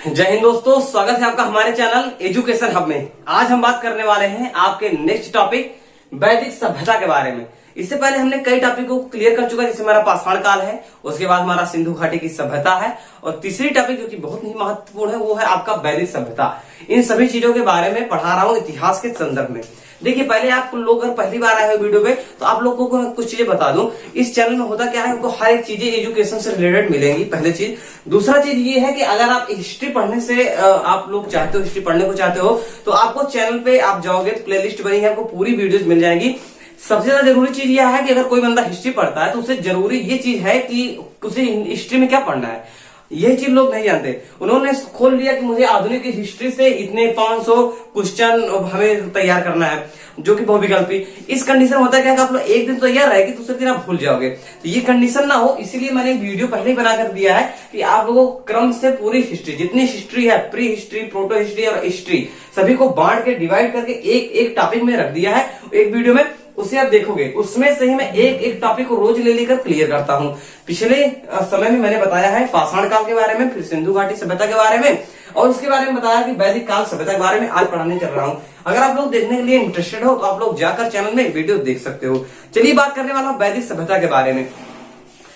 जय हिंद दोस्तों, स्वागत है आपका हमारे चैनल एजुकेशन हब में। आज हम बात करने वाले हैं आपके नेक्स्ट टॉपिक वैदिक सभ्यता के बारे में। इससे पहले हमने कई टॉपिक को क्लियर कर चुका है, जैसे हमारा पाषाण काल है, उसके बाद हमारा सिंधु घाटी की सभ्यता है, और तीसरी टॉपिक जो कि बहुत ही महत्वपूर्ण है वो है आपका वैदिक सभ्यता। इन सभी चीजों के बारे में पढ़ा रहा हूँ इतिहास के संदर्भ में। देखिए, पहले आप लोग अगर पहली बार आए हो वीडियो पे तो आप लोगों को मैं कुछ चीजें बता दूं। इस चैनल में होता क्या है, उनको हर एक चीजें एजुकेशन से रिलेटेड मिलेंगी, पहली चीज। दूसरा चीज ये है कि अगर आप हिस्ट्री पढ़ने से आप लोग चाहते हो, हिस्ट्री पढ़ने को चाहते हो, तो आपको चैनल पे आप जाओगे तो प्लेलिस्ट बनी है, आपको पूरी वीडियोस मिल जाएंगी। सबसे ज्यादा जरूरी चीज यह है कि अगर कोई बंदा हिस्ट्री पढ़ता है तो उसे जरूरी ये चीज है कि उसे हिस्ट्री में क्या पढ़ना है, यही चीज लोग नहीं जानते। उन्होंने खोल लिया कि मुझे आधुनिक हिस्ट्री से इतने 500 क्वेश्चन हमें तैयार करना है, जो कि बहुविकल्पी। इस कंडीशन होता है कि आप लोग एक दिन तैयार रहेगी, दूसरे दिन आप भूल जाओगे। तो ये कंडीशन ना हो, इसीलिए मैंने वीडियो पहले ही बना कर दिया है कि आप लोगों को क्रम से पूरी हिस्ट्री, जितनी हिस्ट्री है, प्री हिस्ट्री, प्रोटो हिस्ट्री और हिस्ट्री, सभी को बांट के डिवाइड करके एक एक टॉपिक में रख दिया है एक वीडियो में। उसे आप देखोगे, उसमें से ही मैं एक एक टॉपिक को रोज ले लेकर क्लियर करता हूँ। पिछले समय में मैंने बताया है पाषाण काल के बारे में, फिर सिंधु घाटी सभ्यता के बारे में, और उसके बारे में बताया कि वैदिक काल सभ्यता के बारे में आज पढ़ाने चल रहा हूँ। अगर आप लोग देखने के लिए इंटरेस्टेड हो तो आप लोग जाकर चैनल में वीडियो देख सकते हो। चलिए बात करने वाला हूँ वैदिक सभ्यता के बारे में।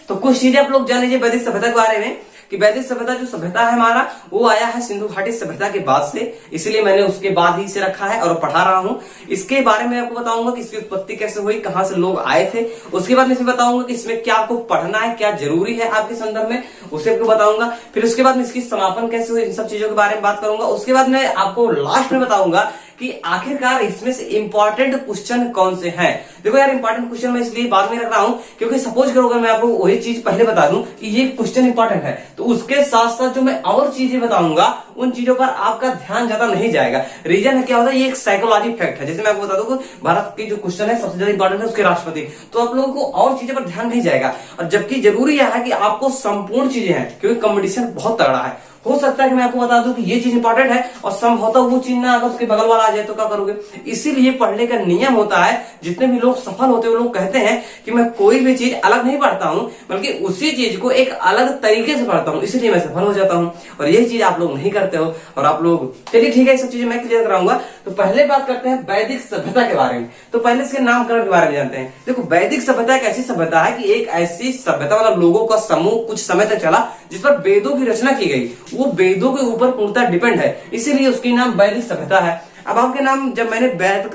तो कुछ चीजें आप लोग जान लीजिए वैदिक सभ्यता के बारे में कि वैदिक सभ्यता जो सभ्यता है हमारा, वो आया है सिंधु घाटी सभ्यता के बाद से, इसीलिए मैंने उसके बाद ही इसे रखा है और पढ़ा रहा हूँ। इसके बारे में आपको बताऊंगा कि इसकी उत्पत्ति कैसे हुई, कहाँ से लोग आए थे। उसके बाद मैं इसमें बताऊंगा कि इसमें क्या आपको पढ़ना है, क्या जरूरी है आपके संदर्भ में, उसे आपको बताऊंगा। फिर उसके बाद में इसकी समापन कैसे हुई, इन सब चीजों के बारे में बात करूंगा। उसके बाद मैं आपको लास्ट में बताऊंगा कि आखिरकार इसमें से इंपॉर्टेंट क्वेश्चन कौन से हैं। देखो यार, इंपॉर्टेंट क्वेश्चन मैं इसलिए बाद में रख रहा हूं क्योंकि सपोज करो अगर मैं आपको वही चीज पहले बता दूं कि ये क्वेश्चन इंपॉर्टेंट है, तो उसके साथ साथ जो मैं और चीजें बताऊंगा उन चीजों पर आपका ध्यान ज्यादा नहीं जाएगा। रीजन है क्या होता है, ये एक साइकोलॉजी फैक्ट है। जैसे मैं आपको बता दूं कि भारत की जो क्वेश्चन है सबसे ज्यादा इंपॉर्टेंट है उसके राष्ट्रपति, तो आप लोगों को और चीजों पर ध्यान नहीं जाएगा। और जबकि जरूरी यह है कि आपको संपूर्ण चीजें हैं, क्योंकि कंपटीशन बहुत तगड़ा है। हो सकता है कि मैं आपको बता दूं कि ये चीज इंपॉर्टेंट है और संभवतः वो चीज ना अगर उसके बगल वाला आ जाए तो क्या करोगे। इसीलिए पढ़ने का नियम होता है, जितने भी लोग सफल होते हैं वो लोग कहते हैं कि मैं कोई भी चीज अलग नहीं पढ़ता हूं, बल्कि उसी चीज को एक अलग तरीके से पढ़ता हूं, इसलिए मैं सफल हो जाता हूं। और यही चीज आप लोग नहीं करते हो। और आप लोग, चलिए ठीक है, सब चीजें मैं क्लियर कराऊंगा। तो पहले बात करते हैं वैदिक सभ्यता के बारे में। तो पहले इसके नामकरण के बारे में जानते हैं। देखो, वैदिक सभ्यता एक ऐसी सभ्यता है कि एक ऐसी सभ्यता, मतलब लोगों का समूह कुछ समय तक चला जिस पर वेदों की रचना की गई, वो वेदों के ऊपर पूर्णतः डिपेंड है, इसीलिए उसकी नाम वैदिक सभ्यता है। अब आपके नाम, जब मैंने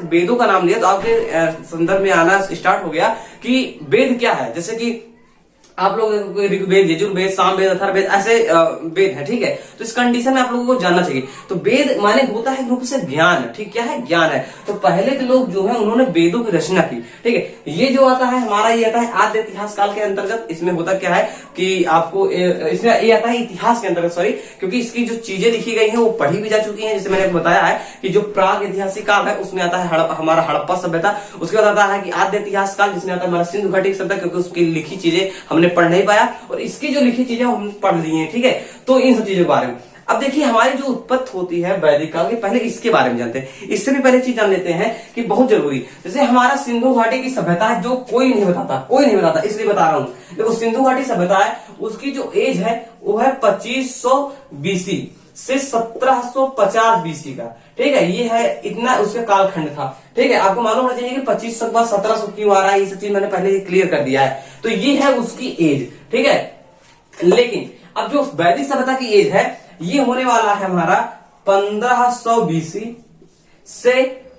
वेदों का नाम लिया तो आपके संदर्भ में आना स्टार्ट हो गया कि वेद क्या है। जैसे कि आप लोग ऋग्वेद, यजुर्वेद, सामवेद, अथर्ववेद, ऐसे वेद है, ठीक है। तो इस कंडीशन में आप लोगों को जानना चाहिए। तो वेद माने होता है रूप से ज्ञान, ठीक, क्या है, ज्ञान है। तो पहले के लोग जो है उन्होंने वेदों की रचना की, ठीक है। ये जो आता है हमारा, ये आता है आद्य इतिहास काल के अंतर्गत। इसमें होता क्या है कि आपको इसमें ये आता है इतिहास के अंतर्गत, सॉरी, क्योंकि इसकी जो चीजें लिखी गई है वो पढ़ी भी जा चुकी है। जैसे मैंने बताया है कि जो प्राग ऐतिहासिक काल है उसमें आता है हमारा हड़प्पा सभ्यता। उसके बाद आता है कि आद्य इतिहास काल, जिसमें आता है हमारा सिंधु घाटी सभ्यता, क्योंकि उसकी लिखी चीजें हमने पढ़ नहीं पाया और इसकी जो लिखी चीजें हम पढ़ ली हैं, ठीक है। तो इन सब चीजों के बारे में अब देखिए, हमारी जो उत्पत्ति होती है वैदिक काल की, पहले इसके बारे में जानते हैं। इससे भी पहले चीज जान लेते हैं कि बहुत जरूरी, जैसे हमारा सिंधु घाटी की सभ्यता है, जो कोई नहीं बताता, इसलिए बता रहा हूं। देखो, सिंधु घाटी सभ्यता है, उसकी जो एज है वो है 2500 बीसी से 1750 बीसी का, ठीक है। ये है, इतना उसका कालखंड था, ठीक है। आपको मालूम होना चाहिए कि 2500 के बाद 1700 क्यों आ रहा है, ये सब चीज मैंने पहले ही क्लियर कर दिया है। तो ये है उसकी एज, ठीक है। लेकिन अब जो वैदिक सभ्यता की एज है, ये होने वाला है हमारा 1500 बीसी से,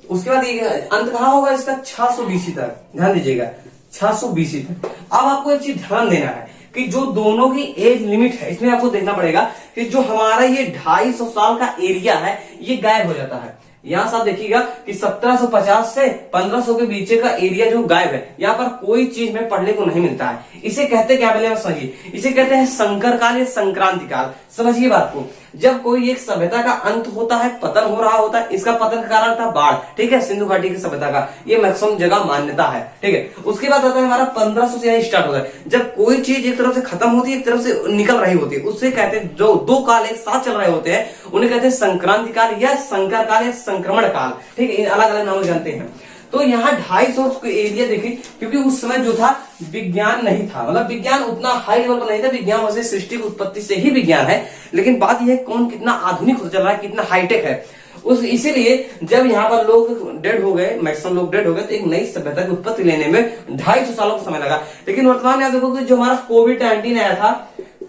उसके बाद ये अंत कहां होगा इसका, 600 बीसी तक। ध्यान दीजिएगा, 600 बीसी तक। अब आपको एक चीज ध्यान देना है कि जो दोनों की एज लिमिट है, इसमें आपको देखना पड़ेगा कि जो हमारा ये 250 साल का एरिया है, ये गायब हो जाता है। यहां से आप देखिएगा कि 1750 से 1500 के बीच का एरिया जो गायब है, यहाँ पर कोई चीज में पढ़ने को नहीं मिलता है। इसे कहते क्या, पहले समझिए, इसे कहते हैं संकर काल या संक्रांति काल। समझिए बात को, जब कोई एक सभ्यता का अंत होता है, पतन हो रहा होता है, इसका पतन का कारण था बाढ़, ठीक है, सिंधु घाटी की सभ्यता का, ये मैक्सिमम जगह मान्यता है, ठीक है। उसके बाद आता है हमारा 1500 से स्टार्ट होता है, जब कोई चीज एक तरफ से खत्म होती है, एक तरफ से निकल रही होती है, उससे कहते हैं, जो दो काल एक साथ चल रहे होते हैं उन्हें कहते हैं संक्रांति काल या संकर काल या संक्रमण काल, ठीक है। अलग अलग नाम जानते हैं। तो यहाँ 250 एरिया देखिए, क्योंकि उस समय जो था विज्ञान नहीं था, मतलब विज्ञान उतना हाई लेवल पर नहीं था। विज्ञान वैसे सृष्टि की उत्पत्ति से ही विज्ञान है, लेकिन बात यह है कौन कितना आधुनिक होता चल रहा है, कितना हाईटेक है उस, इसीलिए जब यहाँ पर लोग डेड हो गए, मैक्सिमम लोग डेड हो गए, तो एक नई सभ्यता की उत्पत्ति लेने में 250 सालों का समय लगा। लेकिन वर्तमान में आप देखो कि जो हमारा कोविड-19 आया था,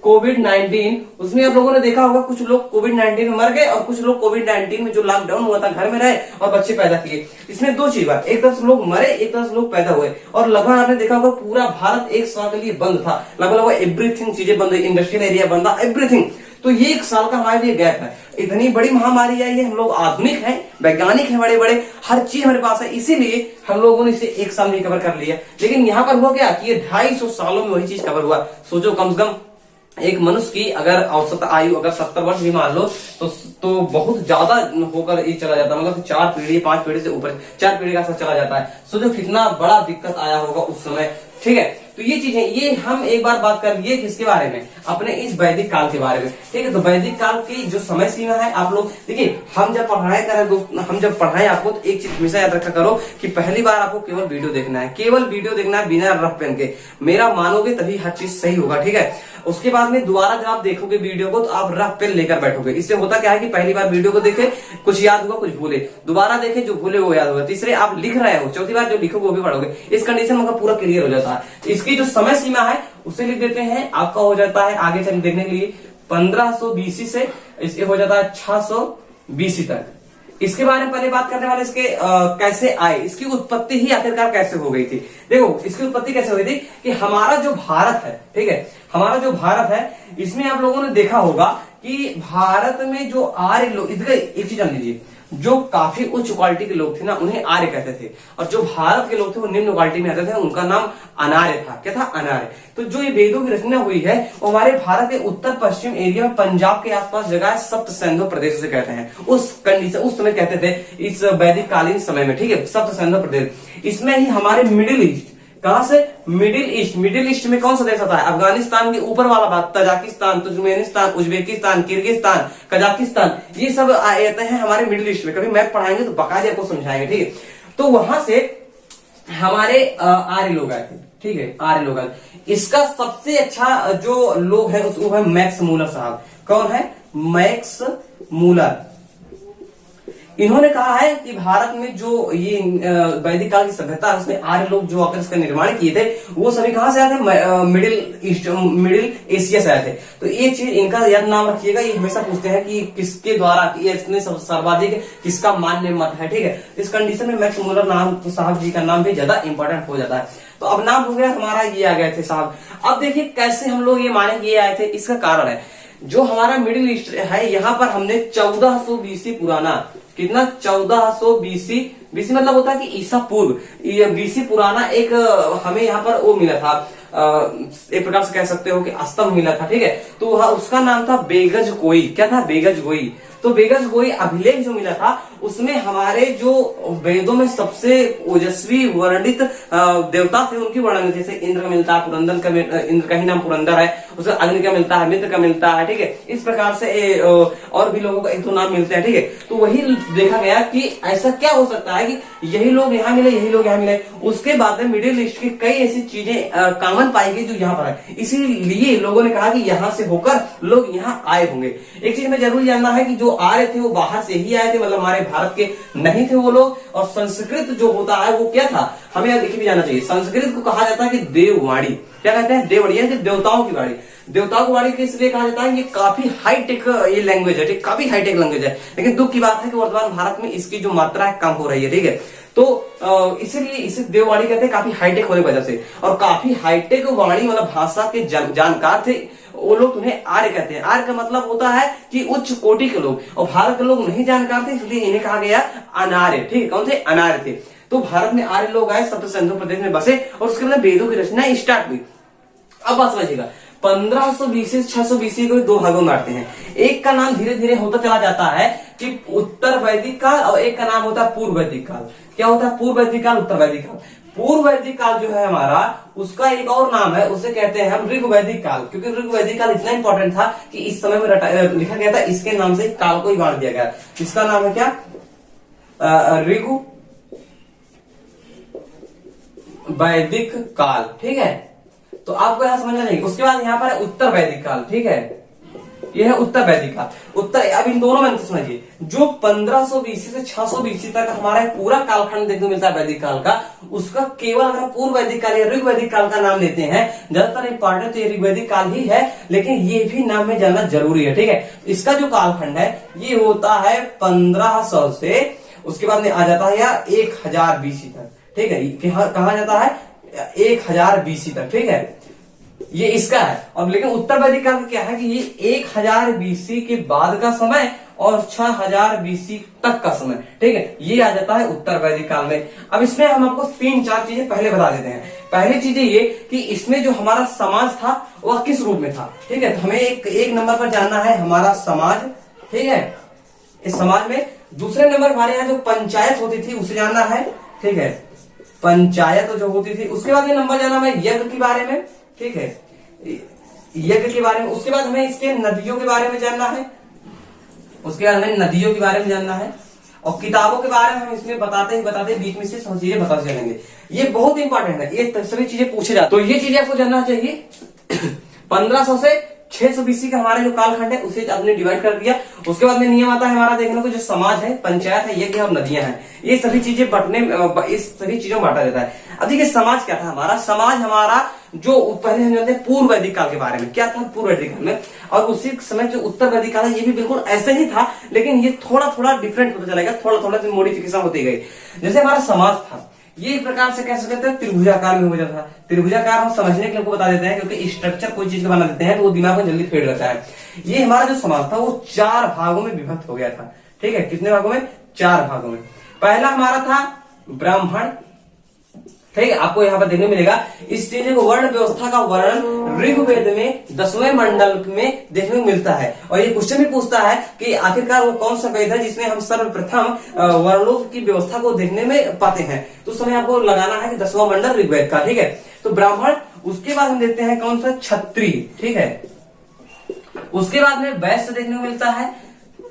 कोविड-19, उसमें आप लोगों ने देखा होगा कुछ लोग कोविड-19 में मर गए और कुछ लोग कोविड-19 में जो लॉकडाउन हुआ था घर में रहे और बच्चे पैदा किए। इसमें दो चीज बात, एक तरफ से लोग मरे, एक तरफ से लोग पैदा हुए, और लगभग आपने देखा होगा पूरा भारत एक साल के लिए बंद था, लगभग एवरीथिंग चीजें बंद हुई, इंडस्ट्रियल एरिया बंद था, एवरीथिंग। तो ये एक साल का हमारे लिए गैप है। इतनी बड़ी महामारी आई है, हम लोग आधुनिक हैं, वैज्ञानिक हैं, बड़े बड़े, हर चीज हमारे पास है, इसीलिए हम लोगों ने इसे एक साल में कवर कर लिया। लेकिन यहाँ पर हुआ क्या कि ये 250 सालों में वही चीज कवर हुआ। सोचो, कम से कम एक मनुष्य की अगर औसत आयु अगर 70 वर्ष भी मान लो तो बहुत ज्यादा होकर ये चला जाता है, मतलब 4 पीढ़ी 5 पीढ़ी से ऊपर 4 पीढ़ी का असर चला जाता है। सोचो कितना बड़ा दिक्कत आया होगा उस समय, ठीक है। तो ये चीजें, ये हम एक बार बात कर लिए किसके बारे में, अपने इस वैदिक काल के बारे में, ठीक है। तो वैदिक काल की जो समय सीमा है, आप लोग देखिए, हम जब पढ़ाई करें दोस्त, हम जब पढ़ाएं आपको, तो एक चीज हमेशा याद रखा करो कि पहली बार आपको केवल वीडियो देखना है, केवल वीडियो देखना है, बिना रफ पेन के। मेरा मानोगे तभी हर चीज सही होगा, ठीक है। उसके बाद में दोबारा जब आप देखोगे वीडियो को, तो आप रफ पेन लेकर बैठोगे। इससे होता क्या है कि पहली बार वीडियो को देखे, कुछ याद होगा, कुछ भूले, दोबारा देखे, जो भूले वो याद होगा, तीसरे आप लिख रहे हो, चौथी बार जो लिखोगे वो भी पढ़ोगे। इस कंडीशन में पूरा क्लियर हो जाता है। इसकी जो समय सीमा है उसे लिख देते हैं, आपका हो जाता है आगे चल देखने के लिए 1500 BC से इसके हो जाता है 600 BC तक। इसके बारे में पहले बात करने वाले, इसके कैसे आए, इसकी उत्पत्ति ही आखिरकार कैसे हो गई थी। देखो, इसकी उत्पत्ति कैसे हुई थी कि हमारा जो भारत है, ठीक है, हमारा जो भारत है, इसमें आप लोगों ने देखा होगा कि भारत में जो आर्य लोग, एक चीज जान लीजिए, जो काफी उच्च क्वालिटी के लोग थे ना, उन्हें आर्य कहते थे, और जो भारत के लोग थे वो निम्न क्वालिटी में आते थे, उनका नाम अनार्य था। क्या था? अनार्य। तो जो ये वेदों की रचना हुई है वो हमारे भारत के उत्तर पश्चिम एरिया में, पंजाब के आसपास जगह है, सप्त सिंधु प्रदेश से कहते हैं। उस कंडीशन, उस समय कहते थे, इस वैदिक कालीन समय में, ठीक है, सप्त सिंधु प्रदेश। इसमें ही हमारे मिडिल ईस्ट, कहां से? Middle east. मिडिल ईस्ट में कौन सा देश आता है? अफगानिस्तान के ऊपर वाला बात, Tajikistan, Turkmenistan, Uzbekistan, Kyrgyzstan, Kazakhstan, ये सब आते हैं हमारे मिडिल ईस्ट में। कभी मैप पढ़ाएंगे तो बाकायदे आपको समझाएंगे, ठीक है। तो वहां से हमारे आर्य लोग आए थे, ठीक है, आर्य लोग आए। इसका सबसे अच्छा जो लोग है वो है मैक्स मूलर साहब। कौन है? Max Muller. इन्होंने कहा है कि भारत में जो ये वैदिक काल की सभ्यता है, उसमें आर्य लोग जो आकर इसका निर्माण किए थे, वो सभी कहां से आए थे? मिडिल ईस्ट, मिडिल एशिया से आए थे। तो ये चीज इनका याद नाम रखिएगा। ये हमेशा पूछते हैं कि किसके द्वारा, इसने सर्वाधिक किसका मान्य मत है, ठीक है। इस कंडीशन में मैक्स मूलर नाम साहब जी का नाम भी ज्यादा इंपॉर्टेंट हो जाता है। तो अब नाम हो गया हमारा, ये आ गए थे साहब। अब देखिए कैसे हम लोग ये माने कि ये आए थे। इसका कारण है, जो हमारा मिडिल ईस्ट है, यहाँ पर हमने 1400 BC पुराना, कितना? 1400 BC। BC मतलब होता है कि ईसा पूर्व। ये BC पुराना एक हमें यहाँ पर वो मिला था, एक प्रकार से कह सकते हो कि स्तंभ मिला था, ठीक है। तो उसका नाम था बेगज गोई। क्या था? बेगज गोई। तो बेगज गोई अभिलेख जो मिला था, उसमें हमारे जो वेदों में सबसे ओजस्वी वर्णित देवता थे उनकी वर्णन, जैसे इंद्र का मिलता है, पुरंदर का, इंद्र का ही नाम पुरंदर है, उसे अग्नि का मिलता है, मित्र का मिलता है, ठीक है। इस प्रकार से और भी लोगों का एक दो नाम मिलते हैं, ठीक है। तो वही देखा गया कि ऐसा क्या हो सकता है कि यही लोग यहाँ मिले, यही लोग यहाँ मिले। उसके बाद में मिडिल ईस्ट की कई ऐसी चीजें कॉमन पाई गई जो यहाँ पर है, इसीलिए लोगों ने कहा कि यहाँ से होकर लोग यहाँ आए होंगे। एक चीज हमें जरूर जानना है कि जो आर्य थे वो बाहर से ही आए थे, मतलब हमारे भारत के नहीं थे वो लोग। और संस्कृत जो होता है वो क्या था, हमें देखिए भी जाना चाहिए। संस्कृत को कहा जाता है कि देववाणी। क्या कहते हैं? देववाणी, यानी देवताओं की वाणी। देवताओं की वाणी इसलिए कहा जाता है, ये काफी हाईटेक ये लैंग्वेज है, ठीक, काफी हाईटेक लैंग्वेज है। लेकिन दुख की बात है कि वर्तमान भारत में इसकी जो मात्रा है कम हो रही है, ठीक है। तो इसीलिए इसे देववाणी कहते हैं, काफी हाईटेक होने की वजह से। और काफी हाईटेक वाणी मतलब भाषा के जानकार थे वो लोग, उन्हें आर्य कहते हैं। आर्य का मतलब होता है कि उच्च कोटि के लोग, और भारत के लोग नहीं जानकार थे, इसलिए इन्हें कहा गया अनार्य, ठीक है। कौन थे? अनार्य थे। तो भारत में आर्य लोग आए, सप्त सिंधु प्रदेश में बसे, और उसके बाद वेदों की रचना स्टार्ट हुई। अब बात समझिएगा, 1500 BC से 600 BC को दो भागों में बांटते हैं। एक का नाम धीरे धीरे होता चला जाता है कि उत्तर वैदिक काल, और एक का नाम होता है पूर्व वैदिक काल। क्या होता है? पूर्व वैदिक काल, उत्तर वैदिक काल। पूर्व वैदिक काल जो है हमारा, उसका एक और नाम है, उसे कहते हैं हम ऋग वैदिक काल। क्योंकि ऋग वैदिक काल इतना इंपॉर्टेंट था कि इस समय में लिखा गया था, इसके नाम से काल को ही बांट दिया गया। इसका नाम है क्या? ऋगु वैदिक काल, ठीक है। तो आपको यहां समझना चाहिए। उसके बाद यहाँ पर है उत्तर वैदिक काल, ठीक है, यह है उत्तर वैदिक काल। उत्तर, अब इन दोनों में समझिए, जो 1500 बीसी से 600 बीसी तक हमारा पूरा कालखंड देखने को मिलता है वैदिक काल का, उसका केवल अगर पूर्व वैदिक काल या ऋग वैदिक काल का नाम लेते हैं, ज्यादातर इंपॉर्टेंट तो ये ऋग वैदिक काल ही है, लेकिन ये भी नाम में जानना जरूरी है, ठीक है। इसका जो कालखंड है ये होता है 1500 से, उसके बाद में आ जाता है या 1000 बीसी तक, ठीक है। कहा जाता है 1000 बीसी तक, ठीक है, ये इसका है। और लेकिन उत्तर वैदिक काल का क्या है कि ये 1000 बीसी के बाद का समय और 6000 बीसी तक का समय, ठीक है, ये आ जाता है उत्तर वैदिक काल में। अब इसमें हम आपको 3-4 चीजें पहले बता देते हैं। पहली चीजें ये कि इसमें जो हमारा समाज था वह किस रूप में था, ठीक है। तो हमें एक नंबर पर जानना है हमारा समाज, ठीक है, इस समाज में। दूसरे नंबर हमारे यहाँ जो पंचायत होती थी उसे जानना है, ठीक है, पंचायत जो होती थी। उसके बाद ये नंबर जानना है यज्ञ के बारे में, ठीक है, यज्ञ के बारे में। उसके बाद हमें इसके नदियों के बारे में जानना है, उसके बाद हमें नदियों के बारे में जानना है। और किताबों के बारे में हम इसमें बताते ही बीच में से सब चीजें बता चलेंगे। ये बहुत इंपॉर्टेंट है, ये सभी चीजें पूछे जाते, तो ये चीजें आपको जानना चाहिए। 1500 से 600 बीसी का हमारा जो कालखंड है उसे आपने डिवाइड कर दिया। उसके बाद में नियम आता है हमारा देखने को, जो समाज है, पंचायत है, यज्ञ और नदियां हैं, ये सभी चीजें बटने, इस सभी चीजों में बांटा जाता है। अब देखिए समाज क्या था हमारा, समाज हमारा जो पहले हम जानते हैं पूर्व वैदिक काल के बारे में, क्या था पूर्व वैदिक काल में, और उसी समय जो उत्तर वैदिक काल है ये भी बिल्कुल ऐसे ही था, लेकिन ये थोड़ा थोड़ा डिफरेंट होता चलेगा, थोड़ा थोड़ा मॉडिफिकेशन होती गई। जैसे हमारा समाज था ये एक प्रकार से कह सकते हैं त्रिभुजाकार में हो जाता है। त्रिभुजाकार हम समझने के लिए बता देते हैं, क्योंकि स्ट्रक्चर कोई चीज का बना देते हैं तो वो दिमाग में जल्दी फेड रहता है। ये हमारा जो समाज था वो 4 भागों में विभक्त हो गया था, ठीक है। कितने भागों में? 4 भागों में। पहला हमारा था ब्राह्मण, ठीक है, आपको यहाँ पर देखने मिलेगा। इस चीज को वर्ण व्यवस्था का वर्णन ऋग्वेद में 10वें मंडल में देखने को मिलता है। और ये क्वेश्चन भी पूछता है कि आखिरकार वो कौन सा वेद है जिसमें हम सर्वप्रथम वर्णों की व्यवस्था को देखने में पाते हैं। तो उस समय आपको लगाना है कि 10वां मंडल ऋग्वेद का, ठीक है। तो ब्राह्मण, उसके बाद हम देखते हैं कौन सा, क्षत्रिय, ठीक है। उसके बाद में वैश्य देखने को मिलता है।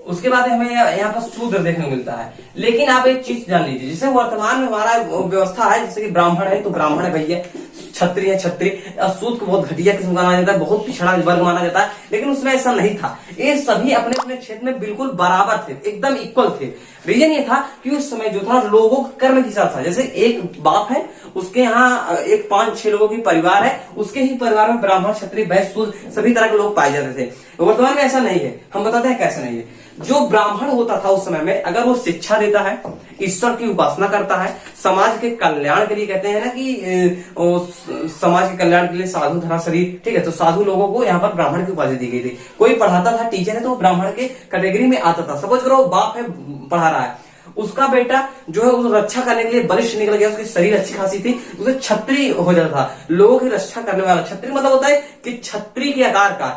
उसके बाद हमें यहाँ पर शूद्र देखने को मिलता है। लेकिन आप एक चीज जान लीजिए, जैसे वर्तमान में हमारा व्यवस्था है, जैसे कि ब्राह्मण है तो ब्राह्मण है भैया, क्षत्रिय है क्षत्रिय, शूद्र को बहुत घटिया किस्म का माना जाता है, बहुत पिछड़ा वर्ग माना जाता है। लेकिन उसमें ऐसा नहीं था, ये सभी अपने अपने क्षेत्र में बिल्कुल बराबर थे, एकदम इक्वल थे। रीजन ये था कि उस समय जो था लोगों का कर्म के हिसाब था। जैसे एक बाप है, उसके यहाँ एक 5-6 लोगों की परिवार है, उसके ही परिवार में ब्राह्मण, क्षत्रिय, वैश्य, शूद्र सभी तरह के लोग पाए जाते थे। वर्तमान में ऐसा नहीं है, हम बताते हैं कैसे नहीं है। जो ब्राह्मण होता था उस समय में, अगर वो शिक्षा देता है, ईश्वर की उपासना करता है, समाज के कल्याण के लिए, कहते हैं ना कि समाज के कल्याण के लिए साधु धरा शरीर, ठीक है, तो साधु लोगों को यहाँ पर ब्राह्मण की उपाधि दी गई थी। कोई पढ़ाता था, टीचर है, तो वो ब्राह्मण के कैटेगरी में आता था। सपोज करो बाप है, पढ़ा रहा है, उसका बेटा जो है वो रक्षा करने के लिए बलिष्ठ निकल गया, उसकी शरीर अच्छी खासी थी, उसे क्षत्रिय हो जाता था, लोगों की रक्षा करने वाला। क्षत्रिय मतलब होता है कि छत्री के आकार का,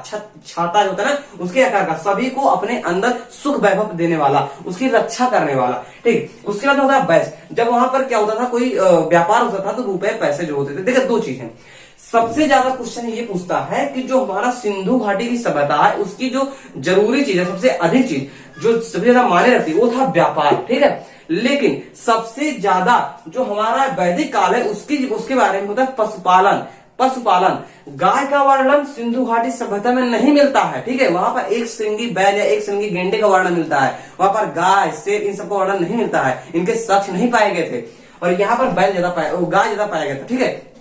छाता जो होता है ना, उसके आकार का, सभी को अपने अंदर सुख वैभव देने वाला, उसकी रक्षा करने वाला, ठीक। उसके बाद होता है वैश्य। जब वहां पर क्या होता था, कोई व्यापार होता था तो रुपए पैसे जो होते थे। देखिए 2 चीज है। सबसे ज्यादा क्वेश्चन ये पूछता है कि जो हमारा सिंधु घाटी की सभ्यता है उसकी जो जरूरी चीज है, सबसे अधिक चीज जो सबसे ज्यादा मायने रखती है वो था व्यापार, ठीक है। लेकिन सबसे ज्यादा जो हमारा वैदिक काल है उसके बारे में होता है पशुपालन। पशुपालन, गाय का वर्णन सिंधु घाटी सभ्यता में नहीं मिलता है, ठीक है। वहां पर एक श्रृंगी बैल या एक श्रृंगी गेंडे का वर्णन मिलता है, वहां पर गाय, शेर, इन सबका वर्णन नहीं मिलता है, इनके साक्ष्य नहीं पाए गए थे। और यहाँ पर बैल ज्यादा गाय ज्यादा पाया गया था, ठीक है।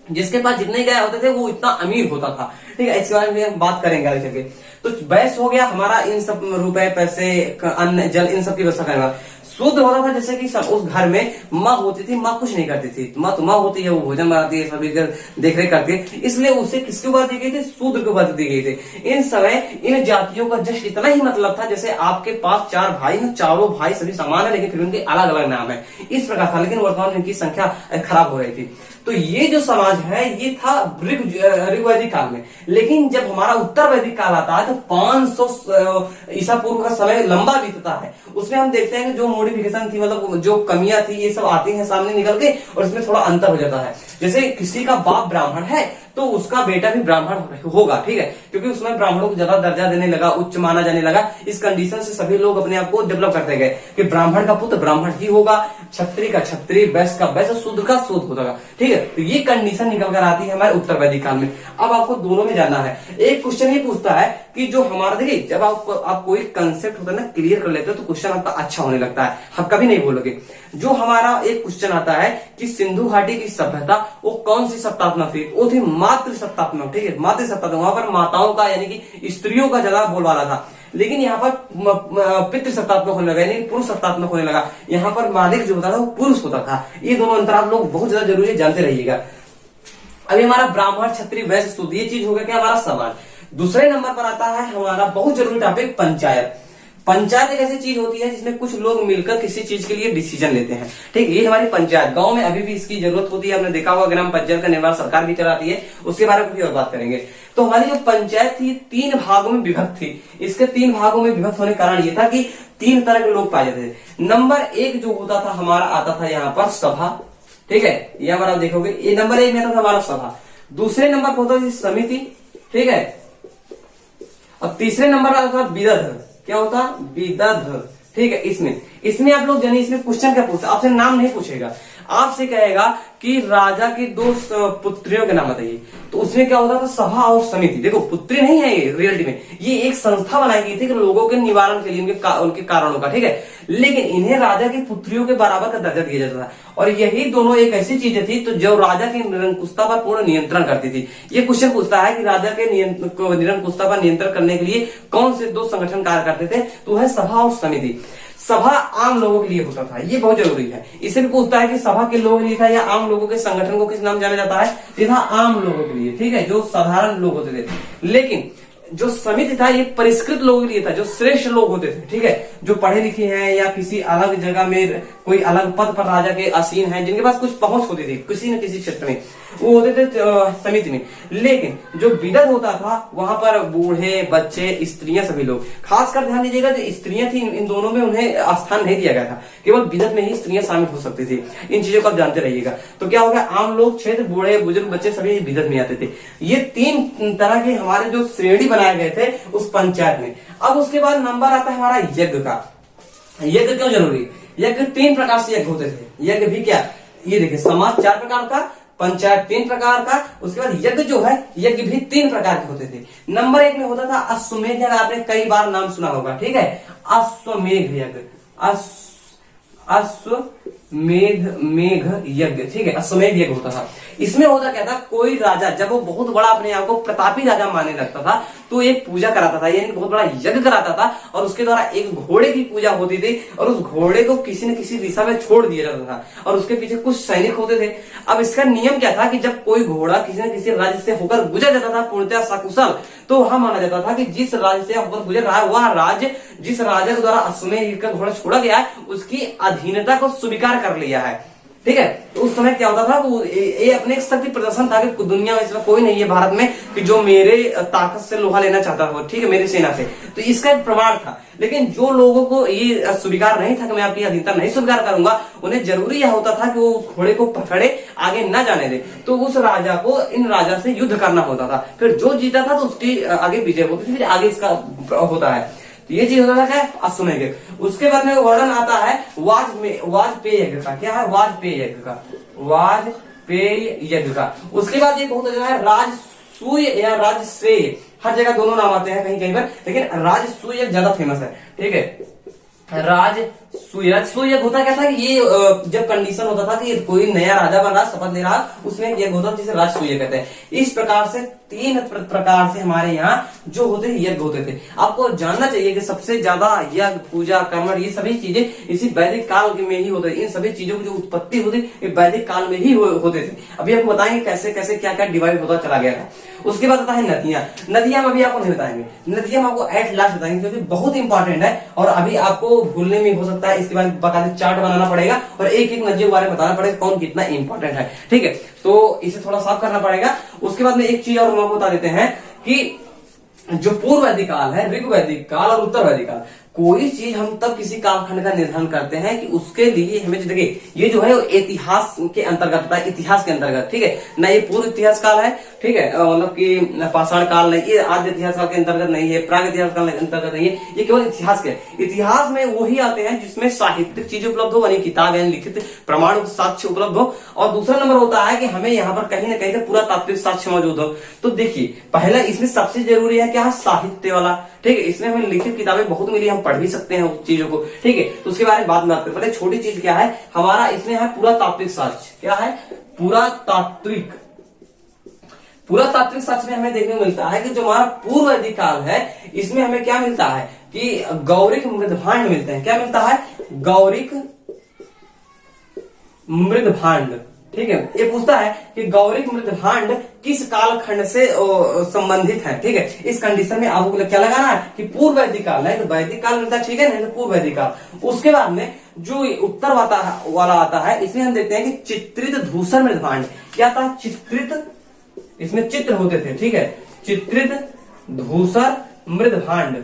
जिसके पास जितने गाय होते थे वो इतना अमीर होता था, ठीक है। इसके बारे में हम बात करेंगे आगे चल के। तो वैश्य हो गया हमारा इन सब रुपए पैसे अन्न जल इन सब की व्यवस्था करने वाला। शूद्र होता था जैसे कि उस घर में माँ होती थी, माँ कुछ नहीं करती थी, माँ तो माँ होती है, वो भोजन बनाती है, सभी देख रेख करती है, इसलिए उसे किसकी उपाधि दी गई थी, शूद्र की उपाधि दी गई थी। इन समय इन जातियों का जस्ट इतना ही मतलब था जैसे आपके पास 4 भाई हैं, चारों भाई सभी समान है लेकिन फिर उनके अलग अलग नाम है, इस प्रकार था। लेकिन वर्तमान में इनकी संख्या खराब हो रही थी। तो ये जो समाज है ये था ऋग्वैदिक काल में। लेकिन जब हमारा उत्तर वैदिक काल आता है तो 500 ईसा पूर्व का समय लंबा बीतता है। उसमें हम देखते हैं कि जो मॉडिफिकेशन थी, मतलब जो कमियां थी, ये सब आती हैं सामने निकल के और इसमें थोड़ा अंतर हो जाता है। जैसे किसी का बाप ब्राह्मण है तो उसका बेटा भी ब्राह्मण होगा, ठीक है, क्योंकि उसमें ब्राह्मणों को ज्यादा दर्जा देने लगा, उच्च माना जाने लगा। इस कंडीशन से सभी लोग अपने आप को डेवलप करते गए कि ब्राह्मण का पुत्र ब्राह्मण ही होगा, क्षत्रिय का क्षत्रिय, वैश्य का वैश्य, शूद्र का शूद्र होगा, ठीक है। तो ये कंडीशन निकल कर आती है हमारे उत्तर वैदिक काल में। अब आपको दोनों में जानना है। एक क्वेश्चन ये पूछता है कि जो हमारा, देखिए जब आप कोई कंसेप्ट होता है ना क्लियर कर लेते हो तो क्वेश्चन आपका अच्छा होने लगता है, हम कभी नहीं बोलोगे। जो हमारा एक क्वेश्चन आता है कि सिंधु घाटी की सभ्यता वो कौन सी सत्तात्मक थी, वो थी मातृ सत्तात्मक, ठीक है, मातृ सत्तात्मक। वहां पर माताओं का यानी कि स्त्रियों का ज्यादा बोलबाला था, लेकिन यहाँ पर पितृ सत्तात्मक होने लगा, यानी पुरुष सत्तात्मक होने लगा। यहाँ पर मालिक जो होता था वो पुरुष होता था। ये दोनों अंतर आप लोग बहुत ज्यादा जरूरी जानते रहिएगा। अभी हमारा ब्राह्मण, क्षत्रिय, वैश्य, शूद्र, ये चीज हो गया क्या हमारा सवाल। दूसरे नंबर पर आता है हमारा बहुत जरूरी टॉपिक पंचायत। पंचायत एक ऐसी चीज होती है जिसमें कुछ लोग मिलकर किसी चीज के लिए डिसीजन लेते हैं, ठीक है। ये हमारी पंचायत, गांव में अभी भी इसकी जरूरत होती है। आपने देखा होगा ग्राम पंचायत का निर्माण सरकार भी चलाती है, उसके बारे में भी और बात करेंगे। तो हमारी जो पंचायत थी 3 भागों में विभक्त थी। इसके 3 भागों में विभक्त होने का कारण ये था कि 3 तरह के लोग पाए जाते थे। नंबर 1 जो होता था हमारा आता था यहाँ पर सभा, ठीक है, यहाँ पर आप देखोगे ये नंबर 1 में आता था हमारा सभा। दूसरे नंबर पर होता था समिति, ठीक है, और तीसरे नंबर पर आता था विदध। क्या होता, विदध, ठीक है। इसमें आप लोग जानिए, इसमें क्वेश्चन क्या पूछता, आपसे नाम नहीं पूछेगा, आपसे कहेगा कि राजा की 2 पुत्रियों के नाम बताइए। तो उसमें क्या होता था, सभा और समिति। देखो पुत्री नहीं है ये रियलिटी में, ये एक संस्था बनाई गई थी कि लोगों के निवारण के लिए, उनके कारणों का, ठीक है। लेकिन इन्हें राजा की पुत्रियों के बराबर का दर्जा दिया जाता था। और यही दोनों एक ऐसी चीजें थी तो जो राजा की निरंकुशता पर पूर्ण नियंत्रण करती थी। ये क्वेश्चन पूछता है कि राजा के निरंकुशता पर नियंत्रण करने के लिए कौन से 2 संगठन कार्य करते थे, तो है सभा और समिति। सभा आम लोगों के लिए होता था, ये बहुत जरूरी है। इसे भी पूछता है कि सभा के लोगों के लिए था या आम लोगों के संगठन को किस नाम जाना जाता है, ये था आम लोगों के लिए, ठीक है, जो साधारण लोग होते थे। लेकिन जो समिति था ये परिष्कृत लोगों के लिए था, जो श्रेष्ठ लोग होते थे, ठीक है, जो पढ़े लिखे हैं या किसी अलग जगह में कोई अलग पद पर राजा के आसीन हैं, जिनके पास कुछ पहुंच होती थी किसी न किसी क्षेत्र में, वो होते थे समिति में। लेकिन जो विदध होता था वहां पर बूढ़े, बच्चे, स्त्रियां, सभी लोग। खासकर ध्यान दीजिएगा जो स्त्रियां थी इन दोनों में उन्हें स्थान नहीं दिया गया था, केवल विदध में ही स्त्रियां शामिल हो सकती थी। इन चीजों को आप जानते रहिएगा। तो क्या हो गया, आम लोग, क्षेत्र, बूढ़े, बुजुर्ग, बच्चे सभी विदध में आते थे। ये 3 तरह के हमारे जो श्रेणी बनाए गए थे उस पंचायत में। अब उसके बाद नंबर आता है हमारा यज्ञ का। यज्ञ क्यों जरूरी, यज्ञ 3 प्रकार से यज्ञ होते थे। यज्ञ भी क्या, ये देखिए, समाज 4 प्रकार का, पंचायत 3 प्रकार का, उसके बाद यज्ञ जो है यज्ञ भी 3 प्रकार के होते थे। नंबर 1 में होता था अश्वमेध यज्ञ, आपने कई बार नाम सुना होगा, ठीक है, अश्वमेध यज्ञ, मेघ यज्ञ, ठीक है, अश्वमेध यज्ञ होता था। इसमें होता क्या था, कोई राजा जब वो बहुत बड़ा अपने आप को प्रतापी राजा मानने लगता था तो एक पूजा कराता था, यानी बहुत बड़ा यज्ञ कराता था, और उसके द्वारा एक घोड़े की पूजा होती थी, और उस घोड़े को किसी न किसी दिशा में छोड़ दिया जाता था, और उसके पीछे कुछ सैनिक होते थे। अब इसका नियम क्या था कि जब कोई घोड़ा किसी न किसी राज्य से होकर गुजर जाता था पूर्णतः सकुशल, तो वहां माना जाता था कि जिस राज्य से होकर गुजर रहा है वह राज्य, जिस राजा के द्वारा अश्वमेध का घोड़ा छोड़ा गया है, उसकी अधीनता को स्वीकार कर लिया है, ठीक है। तो उस समय क्या होता था, वो ये अपने शक्ति प्रदर्शन था कि दुनिया में इसमें कोई नहीं है भारत में कि जो मेरे ताकत से लोहा लेना चाहता हो, ठीक है, मेरी सेना से। तो इसका एक प्रमाण था। लेकिन जो लोगों को ये स्वीकार नहीं था कि मैं अपनी अधीनता नहीं स्वीकार करूंगा, उन्हें जरूरी यह होता था कि वो घोड़े को पकड़े, आगे न जाने दे। तो उस राजा को इन राजा से युद्ध करना होता था, फिर जो जीता था तो उसकी आगे विजय होती थी, फिर आगे इसका होता है। तो ये चीज होता था क्या, अश्वमेध यज्ञ। उसके बाद में वर्णन आता है वाजपेय यज्ञ का। क्या है, वाजपेय यज्ञ का, वाजपेय यज्ञ का। उसके बाद एक बहुत है राजसूय या राजश्रेय, हर जगह दोनों नाम आते हैं कहीं कहीं पर, लेकिन राजसूय यज्ञ ज्यादा फेमस है, ठीक है। राजसूय यज्ञ होता क्या था कि ये जब कंडीशन होता था कि कोई नया राजा बन रहा, शपथ ले रहा, उसमें यज्ञ होता था जिसे राजसूय यज्ञ कहते हैं। इस प्रकार से 3 प्रकार से हमारे यहाँ जो होते थे यज्ञ होते थे। आपको जानना चाहिए कि सबसे ज्यादा यज्ञ, पूजा, कर्म, ये सभी चीजें इसी वैदिक काल में ही होते थे। इन सभी चीजों की जो उत्पत्ति होती ये वैदिक काल में ही होते थे। अभी आपको बताएंगे कैसे कैसे क्या क्या डिवाइड होता चला गया था। उसके बाद आता है नदियां। नदियां अभी आपको नहीं बताएंगे, नदियां हम आपको एट लास्ट बताएंगे क्योंकि बहुत इंपॉर्टेंट है और अभी आपको भूलने में हो सकता है। इसके बाद बकायदा चार्ट बनाना पड़ेगा और एक एक नदियों के बारे में बताना पड़ेगा कौन कितना इंपॉर्टेंट है, ठीक है। तो इसे थोड़ा साफ करना पड़ेगा। उसके बाद में एक चीज और हम आपको बता देते हैं कि जो पूर्व वैदिक काल है, ऋग वैदिक काल और उत्तर वैदिक काल। कोई चीज हम तब किसी कालखंड का निर्धारण करते हैं कि उसके लिए हमें जो देखिए ये जो है वो इतिहास के अंतर्गत होता है, इतिहास के अंतर्गत, ठीक है ना, ये पूर्व इतिहास काल है, ठीक है, मतलब कि पाषाण काल नहीं, ये आद्य इतिहास काल के अंतर्गत नहीं है, प्राग इतिहास काल के अंतर्गत नहीं है, ये केवल इतिहास के। इतिहास में वही आते हैं जिसमें साहित्यिक चीजें उपलब्ध हो, यानी किताब यानी लिखित प्रमाण साक्ष्य उपलब्ध हो, और दूसरा नंबर होता है कि हमें यहाँ पर कहीं ना कहीं से पूरा तात्विक साक्ष्य मौजूद हो। तो देखिए पहला इसमें सबसे जरूरी है क्या, साहित्य वाला, ठीक है, इसमें हमें लिखित किताबें बहुत मिली, हम पढ़ भी सकते हैं उस चीजों को, ठीक है, तो उसके बारे में बाद में बात करें। पहले छोटी चीज क्या है हमारा, इसमें है पूरा तात्विक साक्ष्य, क्या है पूरा तात्विक साक्ष्य में हमें देखने को मिलता है कि जो हमारा पूर्व वैदिक काल है इसमें हमें क्या मिलता है कि गौरिक मृदभांड मिलते हैं। क्या मिलता है, गौरिक मृदभांड, ठीक है। ये पूछता है कि गौरिक मृदभांड किस कालखंड से संबंधित है, ठीक है। इस कंडीशन में आपको क्या लगाना है कि पूर्व वैदिक काल है, तो वैदिक काल मिलता है, ठीक है, नहीं तो पूर्व वैदिक काल। उसके बाद में जो उत्तर वाला आता है, इसमें हम देखते हैं कि चित्रित धूसर मृदभांड, क्या था, चित्रित, इसमें चित्र होते थे, ठीक है, चित्रित धूसर मृदभांड,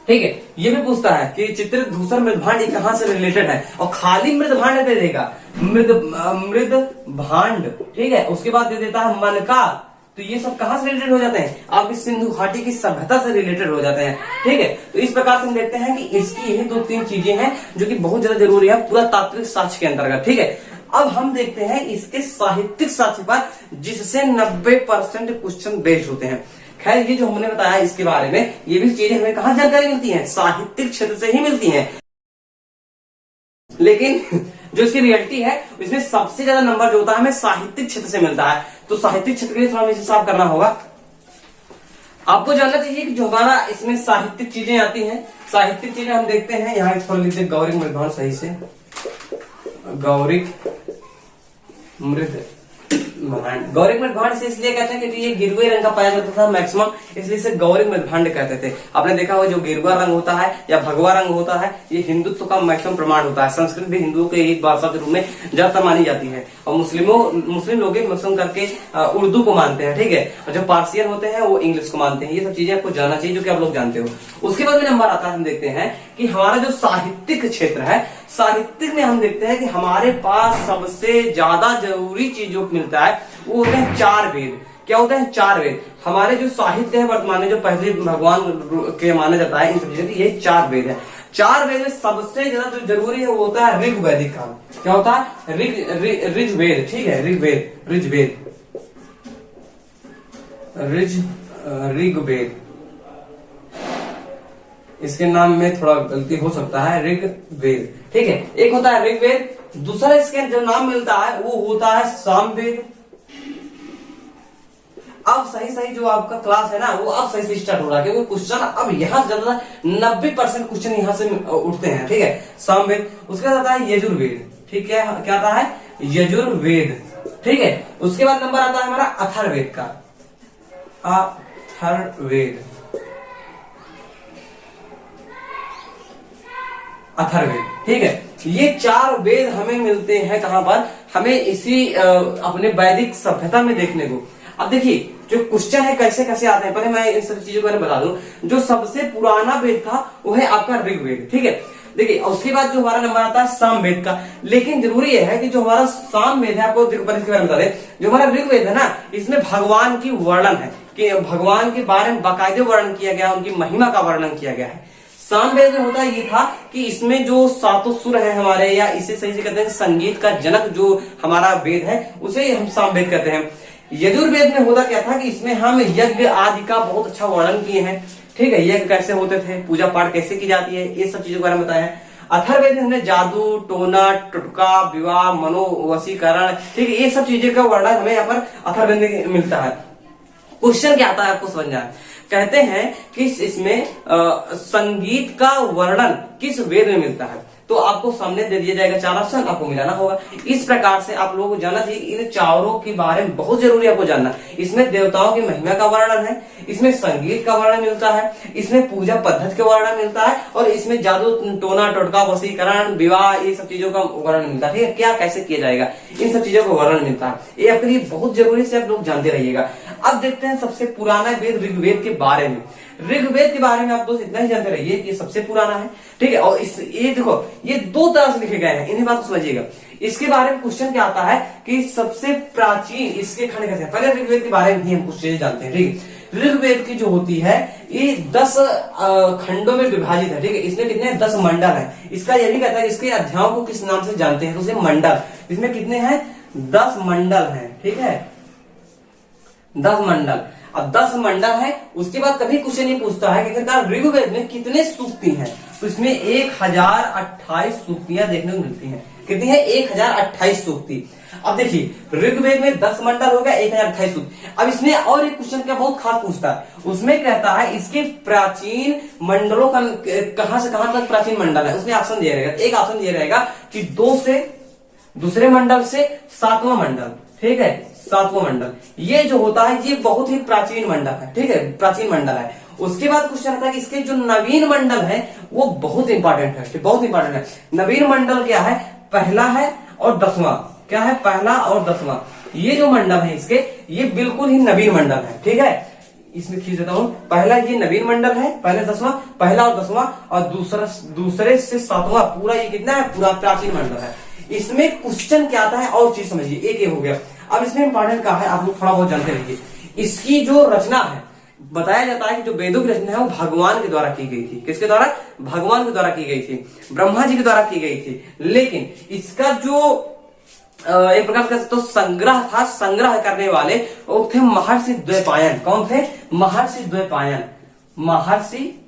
ठीक है। ये भी पूछता है कि चित्रित धूसर मृदभांड ये कहां से रिलेटेड है, और खाली मृदभांड दे देगा, मृदभांड, ठीक है। उसके बाद दे देता है मनका, तो ये सब कहां से रिलेटेड हो जाते हैं, आपकी सिंधु घाटी की सभ्यता से रिलेटेड हो जाते हैं, ठीक है। तो इस प्रकार से हम देखते हैं कि इसकी यही 2-3 चीजें हैं जो कि बहुत ज्यादा जरूरी है पूरा तात्विक साक्ष्य के अंतर्गत, ठीक है। अब हम देखते हैं इसके साहित्यिक साक्ष्य पर, जिससे 90% क्वेश्चन बेस्ड होते हैं। खैर ये जो हमने बताया इसके बारे में, ये भी चीजें हमें कहां जानकारी मिलती हैं, साहित्यिक क्षेत्र से ही मिलती हैं, लेकिन जो इसकी रियलिटी है इसमें सबसे ज्यादा नंबर जो होता है हमें साहित्यिक क्षेत्र से मिलता है। तो साहित्यिक क्षेत्र के लिए थोड़ा हिसाब करना होगा। आपको जानना चाहिए कि जो हमारा इसमें साहित्यिक चीजें आती हैं, साहित्यिक चीजें हम देखते हैं, यहाँ थोड़ा लिखते गौरिक मृदभांड, सही से गौरिक मृदभांड, गौरिक मृदभांड से इसलिए कहते हैं कि ये गिरवे रंग का पाया जाता था मैक्सिमम, इसलिए इसे गौरिक मृदभांड कहते थे। आपने देखा होगा जो गिरवा रंग होता है या भगवा रंग होता है, ये हिंदुत्व का मैक्सिमम प्रमाण होता है। संस्कृत भी हिंदुओं के एक भाषा के रूप में ज्यादातर मानी जाती है, और मुस्लिम लोग मुस्लिम करके उर्दू को मानते हैं, ठीक है, और जो पार्सियन होते हैं वो इंग्लिश को मानते हैं। ये सब चीजें आपको जानना चाहिए जो कि आप लोग जानते हो। उसके बाद में नंबर आता है, हम देखते हैं कि हमारा जो साहित्यिक क्षेत्र है, साहित्यिक में हम देखते हैं कि हमारे पास सबसे ज्यादा जरूरी चीज जो मिलता है वो होते हैं 4 वेद। क्या होते हैं, 4 वेद। हमारे जो साहित्य है वर्तमान में, जो पहले भगवान के माना जाता है, इन सब चीजों की ये 4 वेद है। 4 वेद में सबसे ज्यादा जो जरूरी है वो होता है ऋग्वैदिक काल। क्या होता है, ऋग्वेद, ठीक है, ऋग्वेद, इसके नाम में थोड़ा गलती हो सकता है, ऋग्वेद, ठीक है। एक होता है ऋग्वेद, दूसरा इसके जो नाम मिलता है वो होता है सामवेद। अब सही जो आपका क्लास है ना वो अब सही से स्टार्ट हो रहा है, क्योंकि क्वेश्चन अब यहाँ ज्यादा 90% क्वेश्चन यहाँ से उठते हैं, ठीक है। सामवेद, उसके बाद आता है यजुर्वेद, ठीक है, क्या आता है, यजुर्वेद, ठीक है। उसके बाद नंबर आता है हमारा अथर्ववेद का, अथर्ववेद, ठीक है। ये 4 वेद हमें मिलते हैं कहां पर, हमें इसी अपने वैदिक सभ्यता में देखने को। अब देखिए जो क्वेश्चन है कैसे कैसे आते हैं, पहले मैं इन सब चीजों के बारे में बता दूं। जो सबसे पुराना वेद था वो है आपका ऋग्वेद, ठीक है। देखिए उसके बाद जो हमारा नंबर आता है सामवेद का, लेकिन जरूरी है कि जो हमारा सामवेद है, आपको इसके बारे में बता दें, जो हमारा ऋग्वेद है ना, इसमें भगवान की वर्णन है, कि भगवान के बारे में बाकायदे वर्णन किया गया, उनकी महिमा का वर्णन किया गया है। सामवेद में होता ये था कि इसमें जो 7 सुर है हमारे, या इसे सही से कहते हैं संगीत का जनक जो हमारा वेद है, उसे हम सामवेद कहते हैं। यजुर्वेद में होता क्या था कि इसमें हम यज्ञ आदि का बहुत अच्छा वर्णन किए हैं, ठीक है, यज्ञ कैसे होते थे, पूजा पाठ कैसे की जाती है, ये सब चीजों के बारे में बताया है। अथर्ववेद में हमने जादू, टोना, टुटका, विवाह, मनोवशीकरण, ठीक है, ये सब चीजें का वर्णन हमें यहाँ पर अथर्ववेद में मिलता है। क्वेश्चन क्या आता है आपको समझना है, कहते हैं कि इसमें संगीत का वर्णन किस वेद में मिलता है, तो आपको सामने दे दिया जाएगा 4 ऑप्शन, आपको मिलाना होगा। इस प्रकार से आप लोगों को जानना चाहिए, इन चारों के बारे में बहुत जरूरी आपको जानना। इसमें देवताओं की महिमा का वर्णन है, इसमें संगीत का वर्णन मिलता है, इसमें पूजा पद्धति का वर्णन मिलता है, और इसमें जादू, टोना, टोटका, वशीकरण, विवाह, ये सब चीजों का वर्णन मिलता है, ठीक है, क्या कैसे किया जाएगा, इन सब चीजों का वर्णन मिलता है। ये आपके लिए बहुत जरूरी से आप लोग जानते रहिएगा। अब देखते हैं सबसे पुराना वेद ऋग्वेद के बारे में। ऋग्वेद के बारे में आप दोस्त इतना ही जानते रहिए कि ये सबसे पुराना है, ठीक है। और ये देखो ये दो तरह से लिखे गए हैं, इन्हें बात को समझिएगा। इसके बारे में क्वेश्चन क्या आता है कि सबसे प्राचीन इसके खंड कैसे। पहले ऋग्वेद के बारे में ही हम कुछ चीजें जानते हैं, ठीक है। ऋग्वेद की जो होती है ये 10 खंडों में विभाजित है, ठीक है। इसमें कितने 10 मंडल है। इसका यह भी कहता है इसके अध्यायों को किस नाम से जानते हैं, तो उसे मंडल। इसमें कितने हैं 10 मंडल हैं, ठीक है, 10 मंडल। अब 10 मंडल है, उसके बाद कभी क्वेश्चन नहीं पूछता है कि ऋग्वेद में कितने सूक्ति हैं, तो इसमें 1028 सूक्तियां देखने को मिलती हैं। कितनी है 1028 सूक्ति। अब देखिए ऋग्वेद में 10 मंडल हो गया, 1028 सूक्ति। अब इसमें और एक क्वेश्चन क्या बहुत खास पूछता है, उसमें कहता है इसके प्राचीन मंडलों का कहां से कहां तक प्राचीन मंडल है। उसमें ऑप्शन दिया रहेगा, एक ऑप्शन दिया रहेगा कि 2 से दूसरे मंडल से 7वां मंडल, ठीक है, 7वां मंडल। ये जो होता है ये बहुत ही प्राचीन मंडल है, ठीक है, प्राचीन मंडल है। उसके बाद क्वेश्चन आता है कि इसके जो नवीन मंडल है वो बहुत इंपॉर्टेंट है, बहुत इंपॉर्टेंट है। नवीन मंडल क्या है, पहला है और 10वां। क्या है, पहला और 10वां। ये जो मंडल है इसके ये बिल्कुल ही नवीन मंडल है, ठीक है। इसमें खींच देता हूं, पहला ये नवीन मंडल है, पहले 10वां, पहला और 10वां, और दूसरे से 7वां, पूरा ये कितना है, पूरा प्राचीन मंडल है। इसमें क्वेश्चन क्या आता है और चीज समझिए, एक हो गया। अब इसमें इंपॉर्टेंट क्या है आप लोग थोड़ा बहुत जानते रहिए। इसकी जो रचना है, बताया जाता है कि जो वेदों की रचना है वो भगवान के द्वारा की गई थी। किसके द्वारा, भगवान के द्वारा की गई थी, ब्रह्मा जी के द्वारा की गई थी। लेकिन इसका जो एक प्रकार का तो संग्रह था, संग्रह करने वाले वो थे महर्षि द्वैपायन। कौन थे, महर्षि द्वैपायन। महर्षि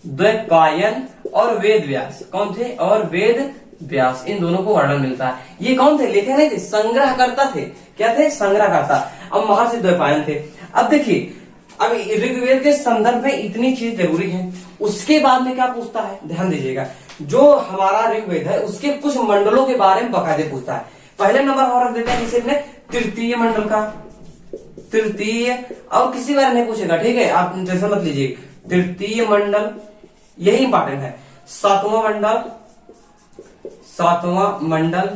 द्वैपायन और वेद व्यास। कौन थे, और वेद व्यास, इन दोनों को वर्णन मिलता है। ये कौन थे, लेखक नहीं थे, संग्रह करता थे। क्या थे, संग्रह करता। अब महर्षि द्वैपायन थे। अब देखिए अब ऋग्वेद के संदर्भ में इतनी चीज जरूरी है। उसके बाद में क्या पूछता है, ध्यान दीजिएगा, जो हमारा ऋग्वेद है उसके कुछ मंडलों के बारे में बकायदे पूछता है। पहले नंबर और रख देते हैं जिसे तृतीय मंडल का, तृतीय, और किसी बारे नहीं पूछेगा, ठीक है, आप टेंशन मत लीजिए। तृतीय मंडल यही इंपॉर्टेंट है। 7वां मंडल, 7वां मंडल।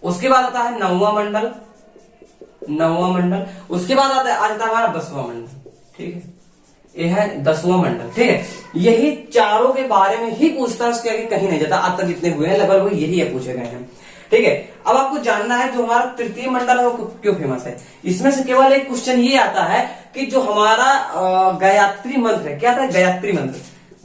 उसके बाद आता है 9वां मंडल, 9वां मंडल। उसके बाद आता है आ जाता है हमारा 10वां मंडल, ठीक है, यह है 10वां मंडल, ठीक है। यही चारों के बारे में ही पूछता है, उसके आगे कहीं नहीं जाता। आज तक जितने हुए हैं लगभग यही है पूछे गए हैं, ठीक है। अब आपको जानना है जो हमारा तृतीय मंडल है वो क्यों फेमस है। इसमें से केवल एक क्वेश्चन ये आता है कि जो हमारा गायत्री मंत्र है, क्या था, गायत्री मंत्र,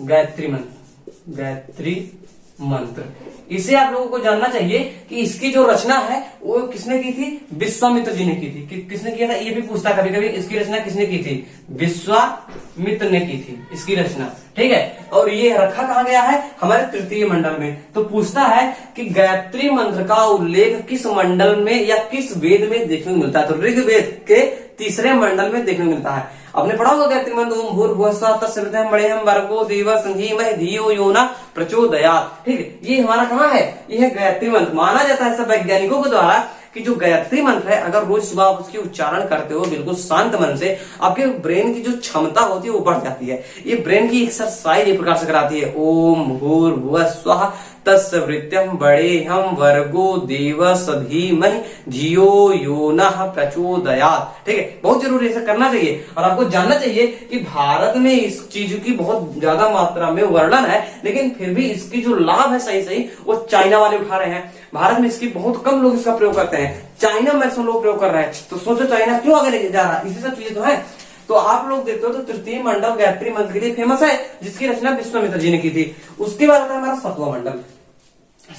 गायत्री मंत्र, गायत्री मंत्र, इसे आप लोगों को जानना चाहिए कि इसकी जो रचना है वो किसने की थी, विश्वामित्र जी ने की थी। किसने किया था, ये भी पूछता कभी कभी, इसकी रचना किसने की थी, विश्वामित्र ने की थी इसकी रचना, ठीक है। और ये रखा कहाँ गया है, हमारे तृतीय मंडल में। तो पूछता है कि गायत्री मंत्र का उल्लेख किस मंडल में या किस वेद में देखने को मिलता है, तो ऋग्वेद के तीसरे मंडल में देखने को मिलता है। आपने पढ़ा होगा गायत्री मंत्र, ओम भूर्भुवस्सुः तत्सवितुर्वरेण्यं भर्गो भर्गो देवस्य धीमहि धियो यो न प्रचोदयात्, ठीक है। ये हमारा कहाँ है, ये है गायत्री मंत्र। माना जाता है सब वैज्ञानिकों के द्वारा कि जो गायत्री मंत्र है अगर रोज सुबह आप उसकी उच्चारण करते हो बिल्कुल शांत मन से, आपके ब्रेन की जो क्षमता होती है वो बढ़ जाती है। ये ब्रेन की एक्सरसाइज एक प्रकार से कराती है। ओम भूर्भुवस्सुः तत्सवितुर्वरेण्यं भर्गो देवस्य धीमहि धियो यो नः प्रचोदयात्, ठीक है। बहुत जरूरी ऐसा करना चाहिए। और आपको जानना चाहिए कि भारत में इस चीज की बहुत ज्यादा मात्रा में वर्णन है, लेकिन फिर भी इसकी जो लाभ है सही सही वो चाइना वाले उठा रहे हैं। भारत में इसकी बहुत कम लोग इसका प्रयोग करते हैं, चाइना में सब लोग प्रयोग कर रहे हैं। तो सोचो चाइना क्यों आगे लेके जा रहा है, इसी सब चीजें तो है। तो आप लोग देखते हो तो तृतीय मंडल गायत्री मंत्र के लिए फेमस है, जिसकी रचना विश्वामित्र जी ने की थी। उसके बाद आता है हमारा 7वां मंडल।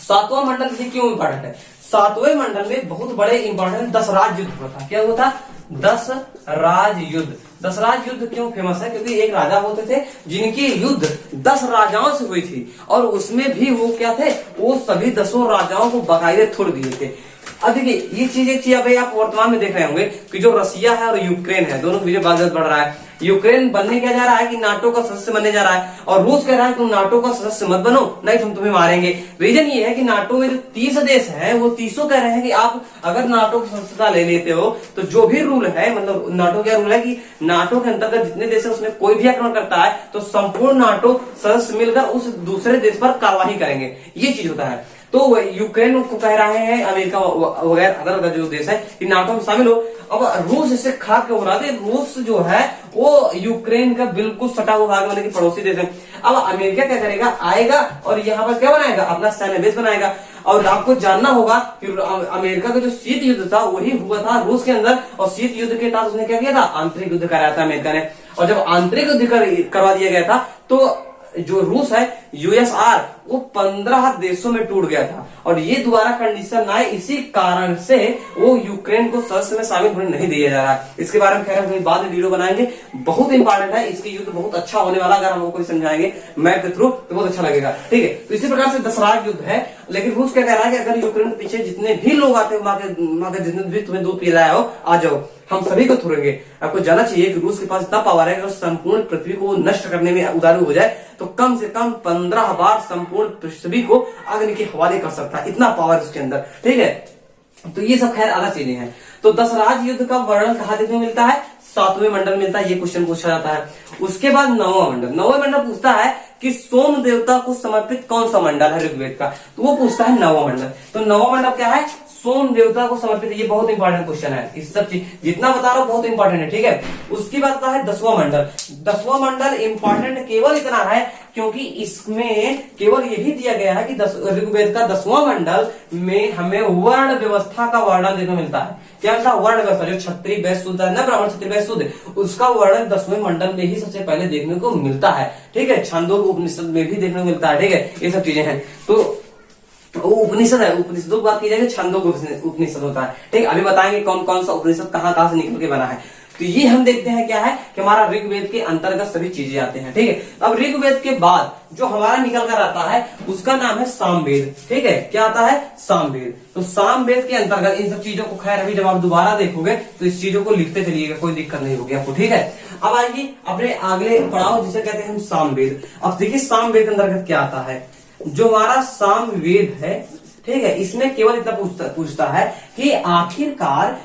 7वां मंडल ये क्यों इंपॉर्टेंट है, 7वें मंडल में बहुत बड़े इंपॉर्टेंट 10 राज युद्ध हुआ था। क्या हुआ था, 10 राज युद्ध। 10 राज युद्ध क्यों फेमस है, क्योंकि एक राजा होते थे जिनकी युद्ध 10 राजाओं से हुई थी, और उसमें भी वो क्या थे, वो सभी 10 राजाओं को बकायदे थोड़ दिए थे। अब देखिए ये चीज एक चीज भाई आप वर्तमान में देख रहे होंगे कि जो रसिया है और यूक्रेन है, दोनों की बात बढ़ रहा है। यूक्रेन बनने क्या जा रहा है कि नाटो का सदस्य बनने जा रहा है, और रूस कह रहा है तुम नाटो का सदस्य मत बनो, नहीं तुम तुम्हें मारेंगे। रीजन ये है कि नाटो में जो 30 देश हैं वो 30 कह रहे हैं कि आप अगर नाटो की सदस्यता ले लेते हो तो जो भी रूल है, मतलब नाटो क्या रूल है कि नाटो के अंतर्गत जितने देश है उसमें कोई भी आक्रमण करता है तो संपूर्ण नाटो सदस्य मिलकर उस दूसरे देश पर कार्रवाई करेंगे, ये चीज होता है। तो यूक्रेन को कह रहे हैं अमेरिका वगैरह अदर जो देश है कि नाटो में शामिल हो। अब रूस इससे खा के हो रहा है, रूस जो है वो यूक्रेन का बिल्कुल सटा हुआ भाग वाले की पड़ोसी देश है। अब अमेरिका क्या करेगा, आएगा और यहाँ पर क्या बनाएगा, अपना सैन्य बेस बनाएगा। और आपको जानना होगा कि अमेरिका का जो शीत युद्ध था वही हुआ था रूस के अंदर, और शीत युद्ध के तहत उसने क्या किया था, आंतरिक युद्ध कराया था अमेरिका ने। और जब आंतरिक युद्ध करवा दिया गया था तो जो रूस है यूएसआर वो 15 देशों में टूट गया था, और ये दोबारा कंडीशन आए, इसी कारण से वो यूक्रेन को सदस्य में शामिल होने नहीं दिया जा रहा है। इसके बारे में खैर हम बाद में वीडियो बनाएंगे, बहुत इंपॉर्टेंट है, इसके युद्ध बहुत अच्छा होने वाला, अगर हम कोई समझाएंगे मैप के थ्रू तो बहुत अच्छा लगेगा, ठीक है। तो इसी प्रकार से 10 लाख युद्ध है, लेकिन रूस क्या कह रहा है कि अगर यूक्रेन के पीछे जितने भी लोग आते हैं, वहां के जितने भी तुम्हें दूध पिलाया हो आ जाओ, हम सभी को थोड़ेंगे। आपको जानना चाहिए कि रूस के पास इतना पावर है कि अगर संपूर्ण पृथ्वी को नष्ट करने में उदारू हो जाए तो कम से कम 15 बार संपूर्ण पृथ्वी को अग्नि के हवाले कर सकता है, इतना पावर उसके अंदर, ठीक है। तो ये सब खैर अलग चीजें हैं। तो 10 राज युद्ध का वर्णन कहाँ देखने को मिलता है, 7वें मंडल मिलता है, ये क्वेश्चन पूछा जाता है। उसके बाद 9वां मंडल, 9वां मंडल पूछता है कि सोम देवता को समर्पित कौन सा मंडल है ऋग्वेद का, तो वो पूछता है 9वां मंडल। तो 9वां मंडल क्या है, सोम देवता को समर्पित, ये बहुत इंपॉर्टेंट क्वेश्चन है, इस सब चीज जितना बता रहा हूं बहुत इंपॉर्टेंट है, ठीक है। उसकी बात आता है 10वां मंडल। 10वां मंडल इंपॉर्टेंट केवल इतना है क्योंकि इसमें केवल यही दिया गया है कि ऋग्वेद का 10वां मंडल में हमें वर्ण व्यवस्था का वर्णन देखने मिलता है। क्या मिलता है, वर्ण व्यवस्था, जो क्षत्रिय वैश्य शूद्र है ना, ब्राह्मण क्षत्रिय वैश्य शूद्र, उसका वर्णन 10वें मंडल में ही सबसे पहले देखने को मिलता है, ठीक है। छंदोग्य उपनिषद में भी देखने को मिलता है, ठीक है। ये सब चीजें हैं, तो वो उपनिषद है, उपनिषदों की बात की जाएगी, छंदोग्य उपनिषद होता है, ठीक है। अभी बताएंगे कौन कौन सा उपनिषद कहाँ से निकल के बना है। तो ये हम देखते हैं क्या है कि हमारा ऋग्वेद के अंतर्गत सभी चीजें आते हैं, ठीक है। अब ऋग्वेद के बाद जो हमारा निकल कर आता है उसका नाम है सामवेद, ठीक है। क्या आता है, सामवेद। तो सामवेद के अंतर्गत इन सब चीजों को, खैर अभी जब आप दोबारा देखोगे तो इस चीजों को लिखते चलिएगा, कोई दिक्कत नहीं होगी आपको, ठीक है। अब आइए अपने अगले पड़ाव जिसे कहते हैं हम सामवेद। अब देखिए सामवेद के अंतर्गत क्या आता है, जो हमारा सामवेद है, ठीक है, इसमें केवल इतना पूछता है कि आखिरकार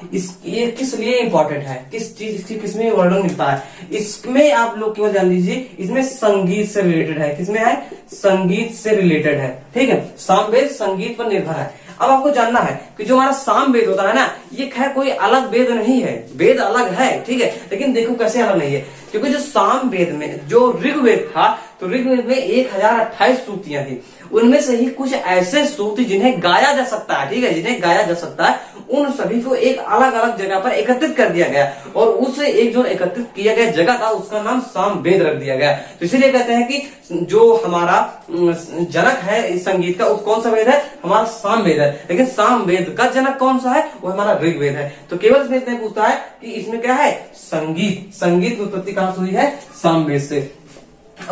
ये किस लिए इंपॉर्टेंट है, किस चीज इसकी किसमें वर्णन मिलता है। इसमें आप लोग केवल जान लीजिए, इसमें संगीत से रिलेटेड है, किसमें है, संगीत से रिलेटेड है, ठीक है। सामवेद संगीत पर निर्भर है। अब आपको जानना है कि जो हमारा सामवेद होता है ना, ये खैर कोई अलग वेद नहीं है, वेद अलग है, ठीक है, लेकिन देखो कैसे अलग नहीं है, क्योंकि जो सामवेद में जो ऋग्वेद था, तो ऋग्वेद में 1028 सूक्तियां थी, उनमें से ही कुछ ऐसे सूक्त जिन्हें गाया जा सकता है, ठीक है, जिन्हें गाया जा सकता है, उन सभी को एक अलग अलग जगह पर एकत्रित कर दिया गया, और उसे एक जो एकत्रित किया गया जगह था उसका नाम सामवेद रख दिया गया। तो इसीलिए कहते हैं कि जो हमारा जनक है इस संगीत का, उस कौन सा वेद है, हमारा सामवेद है। लेकिन सामवेद का जनक कौन सा है, वो हमारा ऋग्वेद है। तो केवल इसमें इतना पूछता है कि इसमें क्या है, संगीत, संगीत की उत्पत्ति कहां से हुई है, सामवेद से।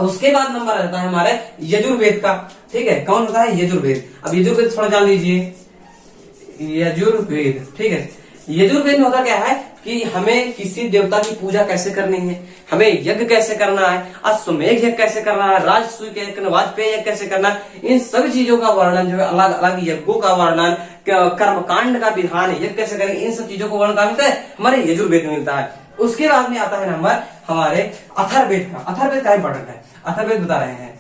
उसके बाद नंबर आता है हमारे यजुर्वेद का, ठीक है। कौन होता है, यजुर्वेद। अब यजुर्वेद थोड़ा जान लीजिए, यजुर्वेद, ठीक है। यजुर्वेद में होता क्या है कि हमें किसी देवता की पूजा कैसे करनी है, हमें यज्ञ कैसे करना है, अश्वमेध यज्ञ कैसे करना है, राजसूय यज्ञ, वाजपेयी यज्ञ कैसे करना है, इन सभी चीजों का वर्णन जो है, अलग अलग यज्ञों का वर्णन, कर्मकांड का विधान, यज्ञ कैसे करेंगे, इन सब चीजों को वर्णन कहाँ मिलता है, हमारे यजुर्वेद में मिलता है। उसके बाद में आता है नंबर हमारे अथर्ववेद का। अथर्ववेद का इंपॉर्टेंट है, अथर्ववेद बता रहे हैं,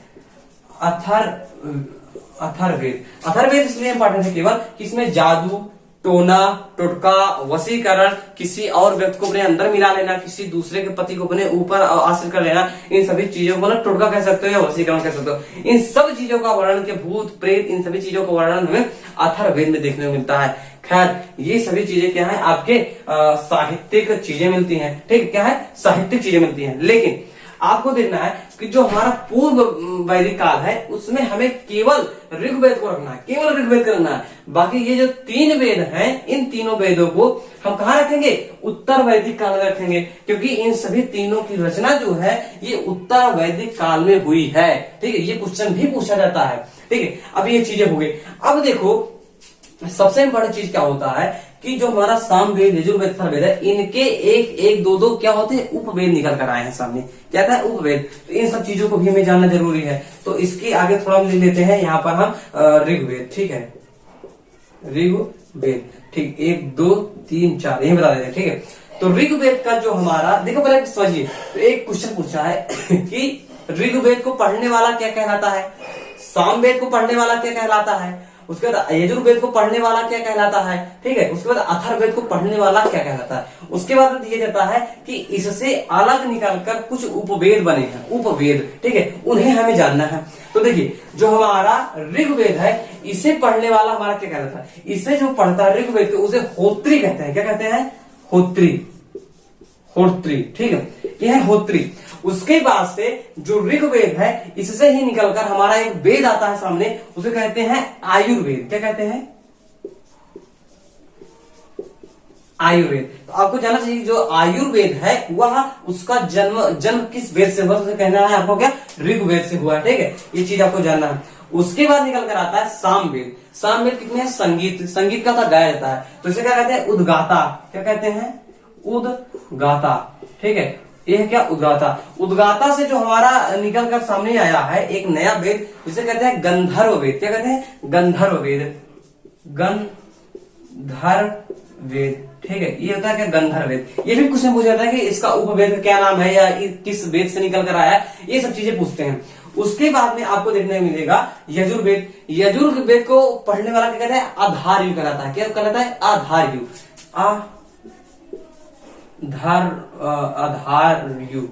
अथर्ववेद। अथर्ववेद इसलिए इंपॉर्टेंट है केवल कि इसमें जादू, टोना, टोटका, वशीकरण, किसी और व्यक्ति को अपने अंदर मिला लेना, किसी दूसरे के पति को अपने ऊपर आश्रित कर लेना, इन सभी चीजों को ना टोटका कह सकते हो या वशीकरण कह सकते हो। इन सब चीजों का वर्णन के भूत प्रेत, इन सभी चीजों का वर्णन हमें अथर्ववेद में देखने को मिलता है। खैर ये सभी चीजें क्या है, आपके साहित्यिक चीजें मिलती हैं, ठीक, क्या है, साहित्यिक चीजें मिलती हैं। लेकिन आपको देखना है कि जो हमारा पूर्व वैदिक काल है उसमें हमें केवल ऋग्वेद को रखना है, केवल ऋग्वेद को रखना है। बाकी ये जो 3 वेद हैं, इन तीनों वेदों को हम कहाँ रखेंगे, उत्तर वैदिक काल में रखेंगे, क्योंकि इन सभी तीनों की रचना जो है ये उत्तर वैदिक काल में हुई है, ठीक है। ये क्वेश्चन भी पूछा जाता है, ठीक है। अब ये चीजें हो गई। अब देखो सबसे इंपॉर्टेंट चीज क्या होता है कि जो हमारा सामवेद, यजुर्वेद, अथर्ववेद है, इनके एक एक दो दो क्या होते हैं, उपवेद निकल कर आए हैं सामने। क्या था, उपवेद। तो इन सब चीजों को भी हमें जानना जरूरी है। तो इसके आगे थोड़ा हम ले लेते हैं, यहाँ पर हम ऋग्वेद, ठीक है, ऋग्वेद, ठीक, 1 2 3 4 यही बता देते हैं, ठीक है। तो ऋग्वेद का जो हमारा, देखो पहले समझिए, तो एक क्वेश्चन पूछा है कि ऋग्वेद को पढ़ने वाला क्या कहलाता है, सामवेद को पढ़ने वाला क्या कहलाता है, उसके बाद यजुर्वेद को पढ़ने वाला क्या कहलाता है, ठीक है। उसके बाद अथर्ववेद को पढ़ने वाला क्या कहलाता है। उसके बाद दिया जाता है कि इससे अलग निकलकर कुछ उपवेद बने हैं, उपवेद, ठीक है, उन्हें हमें जानना है। तो देखिए जो हमारा ऋग्वेद है इसे पढ़ने वाला हमारा क्या कहलाता है, इसे जो पढ़ता है ऋग्वेद को उसे होत्री कहते हैं। क्या कहते हैं, होत्री, होत्री, ठीक है, यह है होत्री। उसके बाद से जो ऋग्वेद है इससे ही निकलकर हमारा एक वेद आता है सामने, उसे कहते हैं आयुर्वेद। क्या कहते हैं, आयुर्वेद। तो आपको जानना चाहिए जो आयुर्वेद है वह उसका जन्म किस वेद से हुआ, उसे कहना है आपको क्या, ऋग्वेद से हुआ है, ठीक है, ये चीज आपको जानना है। उसके बाद निकल कर आता है सामवेद। सामवेद कितने हैं, संगीत, संगीत का तो गाया जाता है, तो इसे क्या कहते हैं, उद्गाता। क्या कहते हैं, उद्गाता, ठीक है, ये है क्या, उद्गाता। उद्गाता से जो हमारा निकल कर सामने आया है एक नया वेद जिसे कहते हैं गंधर्व वेद। क्या कहते हैं, गंधर्व वेद, गंधर्व वेद, ठीक है, ये होता है क्या, गंधर्व वेद। ये भी क्वेश्चन पूछा जाता है कि इसका उपवेद का क्या नाम है या किस वेद से निकल कर आया है, ये सब चीजें पूछते हैं। उसके बाद में आपको देखने को मिलेगा यजुर्वेद। यजुर्वेद को पढ़ने वाला क्या कहता है, आधार्यु कहलाता है। क्या कहलाता है, आधार्यु, आधार्यु।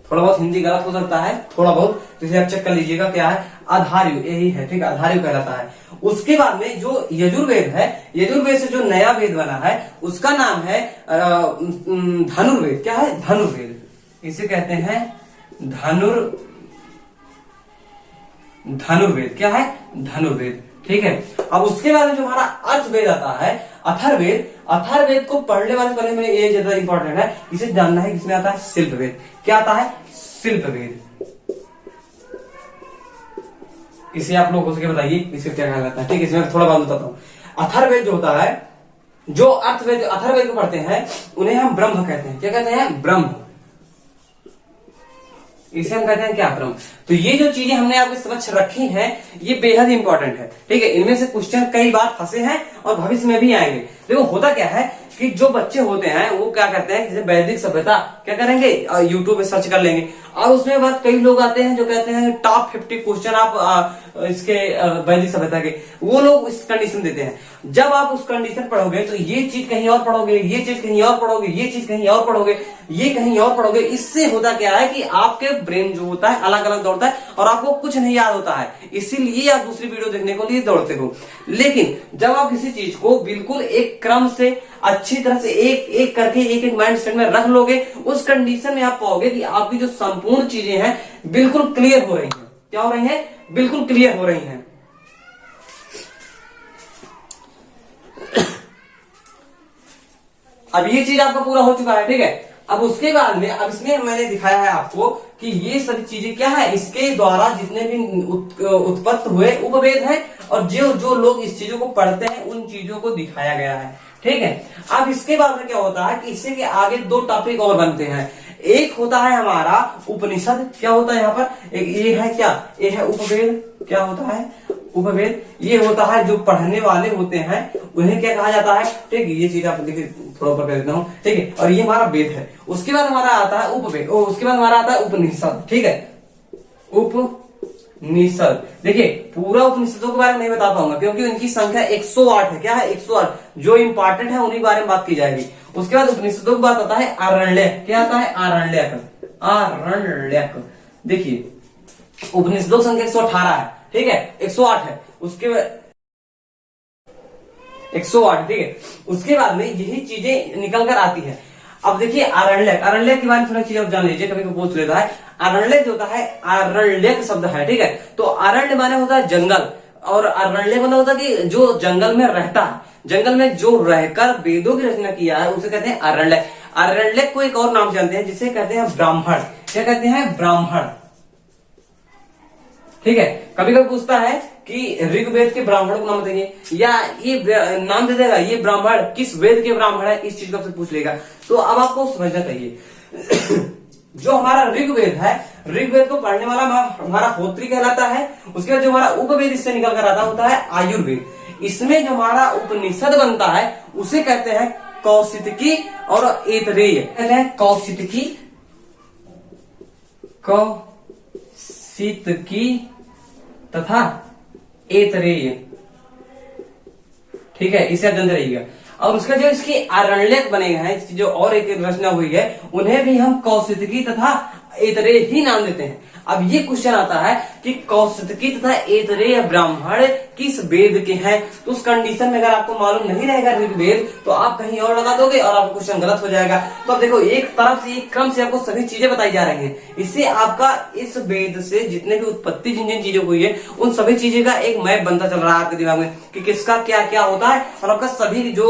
थोड़ा बहुत हिंदी गलत हो सकता है, थोड़ा बहुत, तो इसे आप चेक कर लीजिएगा क्या है, आधार्यु, यही है, ठीक है, आधार्यु कहलाता है। उसके बाद में जो यजुर्वेद है, यजुर्वेद से जो नया वेद बना है उसका नाम है धनुर्वेद। क्या है, धनुर्वेद, इसे कहते हैं धनुर्वेद। क्या है, धनुर्वेद, ठीक है। अब उसके बाद में जो हमारा अर्थवेद आता है, अथर्ववेद। अथर्ववेद को पढ़ने वाले पहले में ये ज्यादा इंपॉर्टेंट है, इसे जानना है, किसमें आता है, शिल्पवेद। क्या आता है, शिल्पवेद। इसे आप लोग हो सके बताइए इसे क्या कहलाता है, ठीक है, इसमें थोड़ा बात बताता हूँ। अथर्ववेद जो होता है, जो अर्थवेद अथर्ववेद को पढ़ते हैं उन्हें हम ब्रह्म कहते हैं। क्या कहते हैं, ब्रह्म, इसे हम कहते हैं क्या, ब्रह्म। तो ये जो चीजें हमने आपके समक्ष रखी हैं ये बेहद इंपॉर्टेंट है, ठीक है। इनमें से क्वेश्चन कई बार फंसे हैं और भविष्य में भी आएंगे। देखो होता क्या है कि जो बच्चे होते हैं वो क्या करते हैं, जैसे वैदिक सभ्यता क्या करेंगे, यूट्यूब में सर्च कर लेंगे और उसमें बाद कई लोग आते हैं जो कहते हैं टॉप 50 क्वेश्चन आप इसके वैदिक सभ्यता के, वो लोग इस कंडीशन देते हैं। जब आप उस कंडीशन पढ़ोगे तो ये चीज कहीं और पढ़ोगे, ये चीज कहीं और पढ़ोगे, ये चीज कहीं और पढ़ोगे, ये कहीं और पढ़ोगे। इससे होता क्या है कि आपके ब्रेन जो होता है अलग अलग दौड़ता है और आपको कुछ नहीं याद होता है, इसीलिए आप दूसरी वीडियो देखने को लिए दौड़ते हो। लेकिन जब आप किसी चीज को बिल्कुल एक क्रम से अच्छी तरह से एक एक करके एक एक माइंड सेट में रख लोगे, उस कंडीशन में आप पाओगे कि आपकी जो संपूर्ण चीजें हैं बिल्कुल क्लियर हो रही हैं। क्या हो रही हैं, बिल्कुल क्लियर हो रही हैं। अब ये चीज आपका पूरा हो चुका है, ठीक है। अब उसके बाद में अब इसमें मैंने दिखाया है आपको कि ये सभी चीजें क्या है, इसके द्वारा जितने भी उत्पत्त हुए उपवेद हैं और जो जो लोग इस चीजों को पढ़ते हैं उन चीजों को दिखाया गया है, ठीक है। अब इसके बाद में क्या होता है कि इससे के आगे दो टॉपिक और बनते हैं। एक होता है हमारा उपनिषद। क्या होता है यहाँ पर, एक ये है क्या, ये है उपवेद। क्या होता है, उपवेद। ये होता है जो पढ़ने वाले होते हैं उन्हें क्या कहा जाता है, ठीक है। ये चीज आप देखिए थोड़ा ऊपर कर देता हूँ, ठीक है। और ये हमारा वेद है। उसके बाद हमारा आता है उपवेद और उसके बाद हमारा आता है उपनिषद, ठीक है, उपनिषद। देखिए पूरा उपनिषदों के बारे में नहीं बता पाऊंगा क्योंकि उनकी संख्या 108 है। क्या है, 108। जो इंपॉर्टेंट है उन्हीं बारे में बात की जाएगी। उसके बाद उपनिषदों की बात आता है आरण्यक। क्या आता है, आरण्यक, आरण्यक। देखिए उपनिषदों की संख्या 118 है, ठीक है, 108 है। उसके बाद 108, ठीक है। उसके बाद में यही चीजें निकल कर आती है। अब देखिए आरण्यक, आरण्यक के बारे में थोड़ा चीज आप जान लीजिए, कभी को पूछ लेता है। आरण्यक जो होता है आरण्यक शब्द है, ठीक है। तो आरण्य माने होता है जंगल और आरण्यक माने होता है कि जो जंगल में रहता है, जंगल में जो रहकर वेदों की रचना किया है उसे कहते हैं आरण्यक। आरण्यक को एक और नाम जानते हैं जिसे कहते हैं ब्राह्मण। क्या कहते हैं, ब्राह्मण, ठीक है। कभी कभी पूछता है कि ऋग्वेद के ब्राह्मण को नाम बताइए या ये नाम दे देगा ये ब्राह्मण किस वेद के ब्राह्मण है, इस चीज को आपसे पूछ लेगा। तो अब आपको समझना चाहिए जो हमारा ऋग्वेद है, ऋग्वेद को पढ़ने वाला हमारा होत्री कहलाता है। उसके बाद जो हमारा उपवेद इससे निकल कर आता होता है आयुर्वेद। इसमें जो हमारा उपनिषद बनता है उसे कहते हैं कौशितकी और ऐतरेय। कहते हैं कौशितकी, कौशितकी तथा ऐतरेय, ठीक है, इसे आप जानते रहिएगा। और उसका जो इसकी आरण्यक बने हैं, इसकी जो और एक रचना हुई है, उन्हें भी हम कौशिकी तथा ऐतरेय ही नाम देते हैं। अब ये क्वेश्चन आता है कि कौशिकी तथा ऐतरेय ब्राह्मण किस वेद के हैं, तो उस कंडीशन में अगर आपको मालूम नहीं रहेगा ऋग्वेद, तो आप कहीं और लगा दोगे और आपका क्वेश्चन गलत हो जाएगा। तो अब देखो, एक तरफ से एक क्रम से आपको सभी चीजें बताई जा रही हैं, इससे आपका इस वेद से जितने भी उत्पत्ति जिन जिन चीजें हुई है, उन सभी चीजें का एक मैप बनता चल रहा है आपके दिमाग में कि किसका क्या क्या होता है, और आपका सभी जो